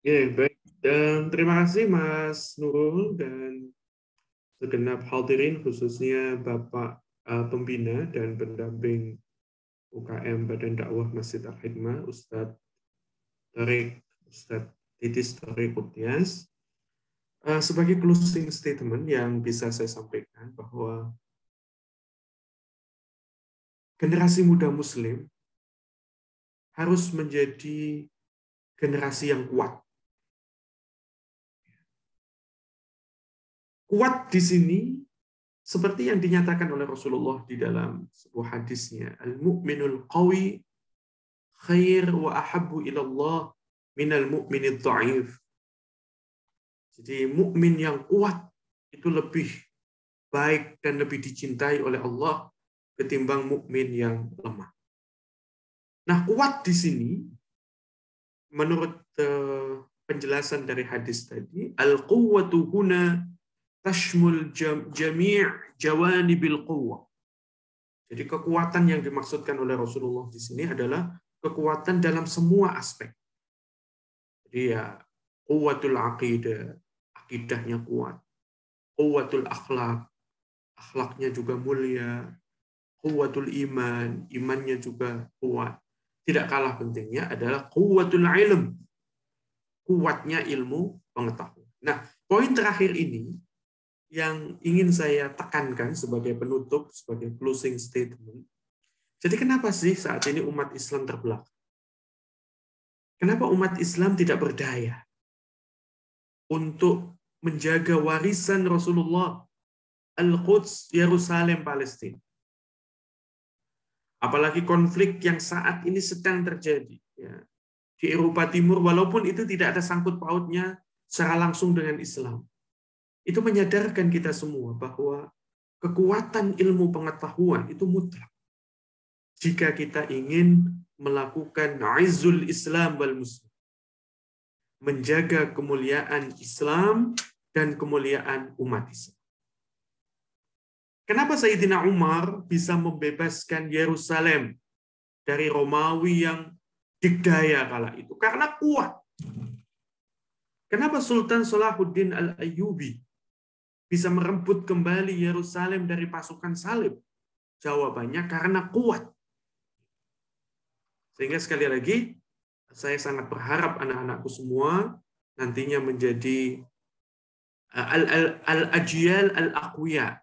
Ya, baik. Dan terima kasih Mas Nurul dan segenap hadirin, khususnya Bapak Pembina dan Pendamping UKM Badan Dakwah Masjid Al-Hikmah, Ustadz Titis Tariq Utias. Sebagai closing statement yang bisa saya sampaikan bahwa generasi muda Muslim harus menjadi generasi yang kuat. Kuat di sini seperti yang dinyatakan oleh Rasulullah di dalam sebuah hadisnya, al-mu'minul qawi khair wa ahabbu ilallah minal mu'minid dha'if. Jadi mukmin yang kuat itu lebih baik dan lebih dicintai oleh Allah ketimbang mukmin yang lemah. Nah, kuat di sini menurut penjelasan dari hadis tadi, al-quwwatu huna tashmul jami' jawanibil quwwah. Jadi kekuatan yang dimaksudkan oleh Rasulullah di sini adalah kekuatan dalam semua aspek. Jadi ya, quwwatul aqidah, akidahnya kuat. Quwwatul akhlak, akhlaknya juga mulia. Quwwatul iman, imannya juga kuat. Tidak kalah pentingnya adalah quwwatul ilm, kuatnya ilmu pengetahuan. Nah, poin terakhir ini yang ingin saya tekankan sebagai penutup, sebagai closing statement, Jadi kenapa sih saat ini umat Islam terbelakang? Kenapa umat Islam tidak berdaya untuk menjaga warisan Rasulullah, Al-Quds, Yerusalem, Palestina? Apalagi konflik yang saat ini sedang terjadi ya, di Eropa Timur, walaupun itu tidak ada sangkut pautnya secara langsung dengan Islam. Itu menyadarkan kita semua bahwa kekuatan ilmu pengetahuan itu mutlak. Jika kita ingin melakukan izzul Islam wal Muslim, menjaga kemuliaan Islam dan kemuliaan umat Islam. Kenapa Sayyidina Umar bisa membebaskan Yerusalem dari Romawi yang dikdaya kala itu? Karena kuat. Kenapa Sultan Salahuddin Al-Ayyubi bisa merebut kembali Yerusalem dari pasukan salib? Jawabannya karena kuat. Sehingga sekali lagi, saya sangat berharap anak-anakku semua nantinya menjadi al-ajyal al-aqwiya,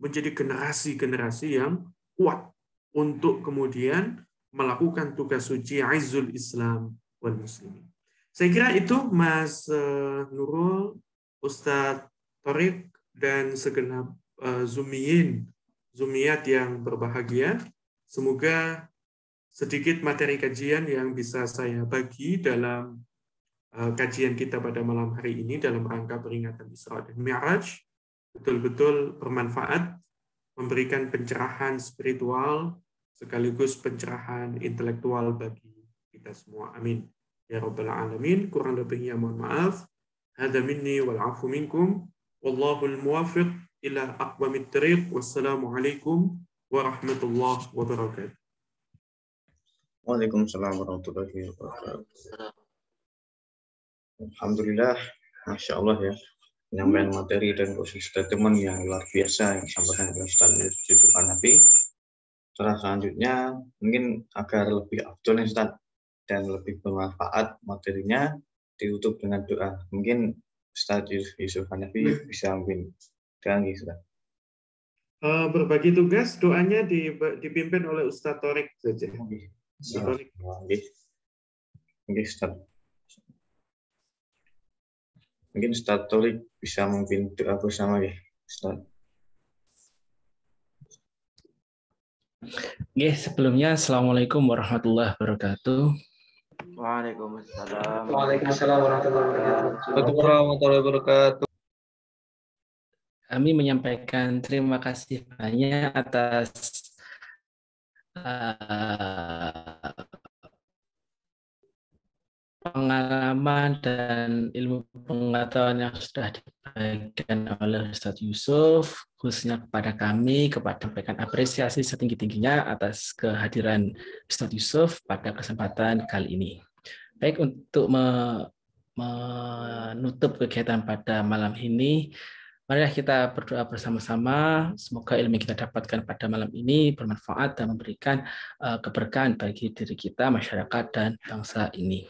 menjadi generasi-generasi yang kuat untuk kemudian melakukan tugas suci Izzul Islam wal Muslimin. Saya kira itu Mas Nurul, Ustadz Thoriq, dan segenap Zumiyat yang berbahagia. Semoga sedikit materi kajian yang bisa saya bagi dalam kajian kita pada malam hari ini dalam rangka peringatan Isra dan Mi'raj betul-betul bermanfaat, memberikan pencerahan spiritual sekaligus pencerahan intelektual bagi kita semua. Amin. Ya Rabbal Alamin. Kurang lebihnya mohon maaf. Hada minni wal afu minkum. Wallahul muwafiq ila aqwamit thariq. Wassalamualaikum warahmatullahi wabarakatuh. Waalaikumsalam warahmatullahi wabarakatuh. Alhamdulillah, Masya Allah ya, penyampaian materi dan proses statement yang luar biasa yang disampaikan oleh Ustaz Yusuf Hanafi. Setelah selanjutnya mungkin agar lebih afdol nih Ustaz dan lebih bermanfaat materinya ditutup dengan doa. Mungkin Ustaz Yusuf Hanafi bisa mungkin dengan Ustaz. Berbagi tugas, doanya dipimpin oleh Ustaz Thoriq saja. Oke, Ustaz. Mungkin Ustaz Thoriq bisa memimpin doa bersama ya, Ustaz. Oke, sebelumnya Assalamualaikum warahmatullahi wabarakatuh. Waalaikumsalam. Waalaikumsalam warahmatullahi wabarakatuh. Kami menyampaikan terima kasih banyak atas pengalaman dan ilmu pengetahuan yang sudah diberikan oleh Ustadz Yusuf, khususnya kepada kami, kepada memberikan apresiasi setinggi-tingginya atas kehadiran Ustadz Yusuf pada kesempatan kali ini. Baik, untuk menutup kegiatan pada malam ini, marilah kita berdoa bersama-sama. Semoga ilmu yang kita dapatkan pada malam ini bermanfaat dan memberikan keberkahan bagi diri kita, masyarakat, dan bangsa ini.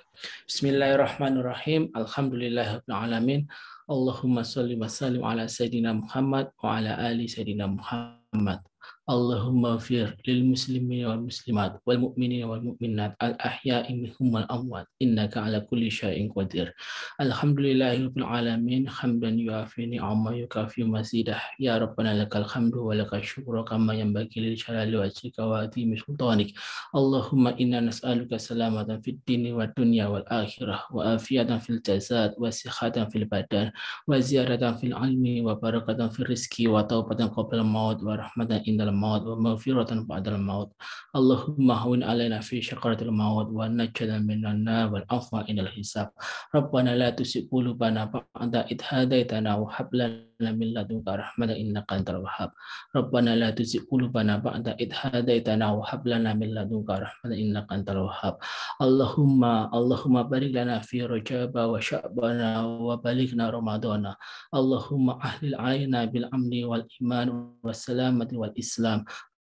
Bismillahirrahmanirrahim. Alhamdulillahirabbil alamin. Allahumma sholli wa sallim ala Sayyidina Muhammad wa ala ali Sayyidina Muhammad. Allahumma fir lil muslimin wal muslimat wal mu'minin wal mu'minat al ahya'i minhum wal amwat innaka ala kulli syai'in qadir. Alhamdulillahirabbil alamin hamdan yuafi ni'ama yukafi mazidah ya rabbana lakal hamdu wa lakal syukru kama yanbaghi lil jalali wajhika wa azimi sultanik. Allahumma inna nas'aluka salamatan fid dini wad dunya wal akhirah wa afiyatan fil jasad wa sihhatan fil badan wa ziyaratan fil ilmi wa barakatan fil rizki wa taubatan qabla maut wa rahmatan indal maut wa maghfiratan ba'dal maut. Allahumma hawin alaina fi syaqaratil maut wa najjana minan nar wal afwa indal hisab. Rabbana la tuzigh qulubana ba'da idh hadaitana wa hab lana min ladunka rahmatan innaka antal wahhab. Rabbana la tuzigh qulubana ba'da idh hadaitana wa hab lana min ladunka rahmatan innaka antal wahhab. Allahumma barik lana fi Rajaba wa Sya'bana wa balighna Ramadana. Allahumma ahlil alaina bil amni wal iman was salamati wal islam.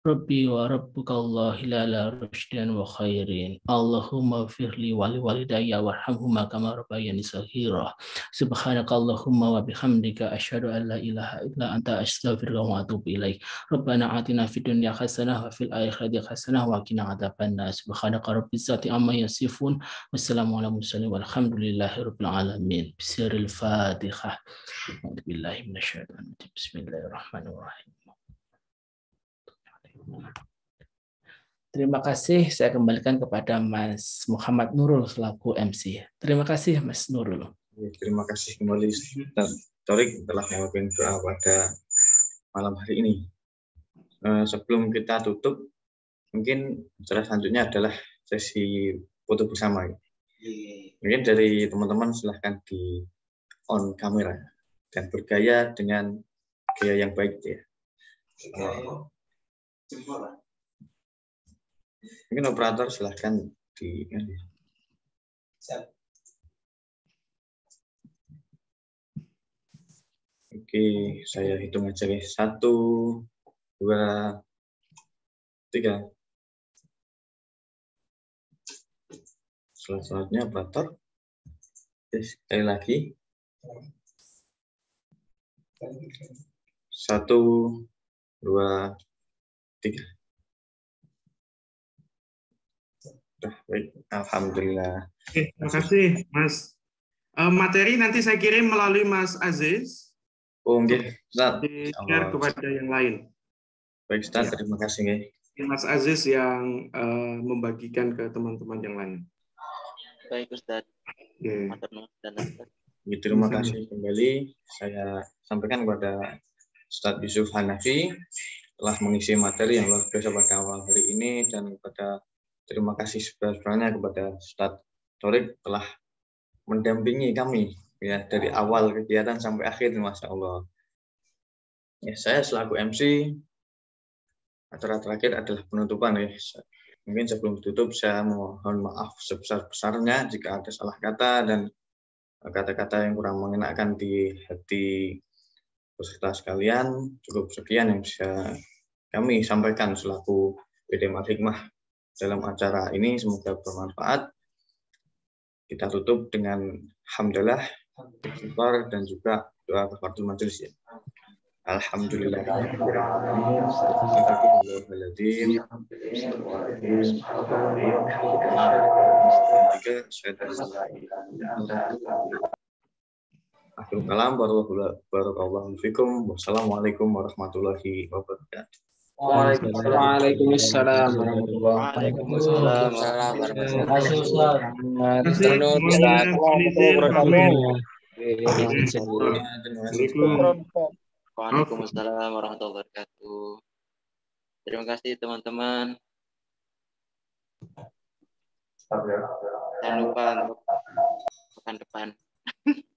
Rabbi wa rabbuka Allah la rushdan wa khairin. Allahumma firli wali walidayya warhamhuma kama rabbayani saghira. Subhanaka Allahumma wa bihamdika asyhadu an la ilaha illa anta astaghfiruka wa atubu ilaik. Rabbana atina fid dunya hasanah wa fil akhirati hasanah wa qina adzabannar. Subhanaka rabbil izzati amma yasifun. Wassalamu ala mursalin walhamdulillahi rabbil alamin. Bismillahil Fatihah. A'udzubillahi minasyaitonir rajim. Bismillahirrahmanirrahim. Terima kasih. Saya kembalikan kepada Mas Muhammad Nurul selaku MC. Terima kasih Mas Nurul. Terima kasih kembali Ustaz Thorik telah melakukan doa pada malam hari ini. Sebelum kita tutup, mungkin acara selanjutnya adalah sesi foto bersama. Mungkin dari teman-teman silahkan di on kamera dan bergaya dengan gaya yang baik ya. Mungkin operator silahkan di. Oke, saya hitung aja guys. 1, 2, 3. Selanjutnya operator. Sekali lagi. 1, 2, 3. Baik, alhamdulillah. Oke, terima kasih Mas. Materi nanti saya kirim melalui Mas Aziz. Oh, oke, Ustaz. Di-share kepada yang lain. Baik, Ustaz, terima kasih. Mas Aziz yang membagikan ke teman-teman yang lain. Baik Ustaz. Okay. Terima kasih kembali. Saya sampaikan kepada Ustaz Yusuf Hanafi telah mengisi materi yang luar biasa pada awal hari ini, dan kepada terima kasih sebesar-besarnya kepada Ustaz Thorik telah mendampingi kami ya dari awal kegiatan sampai akhir, Masya Allah. Ya, saya selaku MC, acara terakhir adalah penutupan ya. Mungkin sebelum tutup saya mohon maaf sebesar-besarnya jika ada salah kata dan kata-kata yang kurang mengenakan di hati peserta sekalian. Cukup sekian yang bisa kami sampaikan selaku PD Al-Hikmah dalam acara ini, semoga bermanfaat. Kita tutup dengan hamdalah, istighfar, dan juga doa kafaratul majelis ya. Alhamdulillah. Akhirul kalam, barakallahu fikum. Wassalamualaikum warahmatullahi wabarakatuh. Waalaikumsalam. Waalaikumsalam. Terima kasih Ustaz. Waalaikumsalam warahmatullahi wabarakatuh. Terima kasih teman-teman. Jangan lupa untuk pekan depan.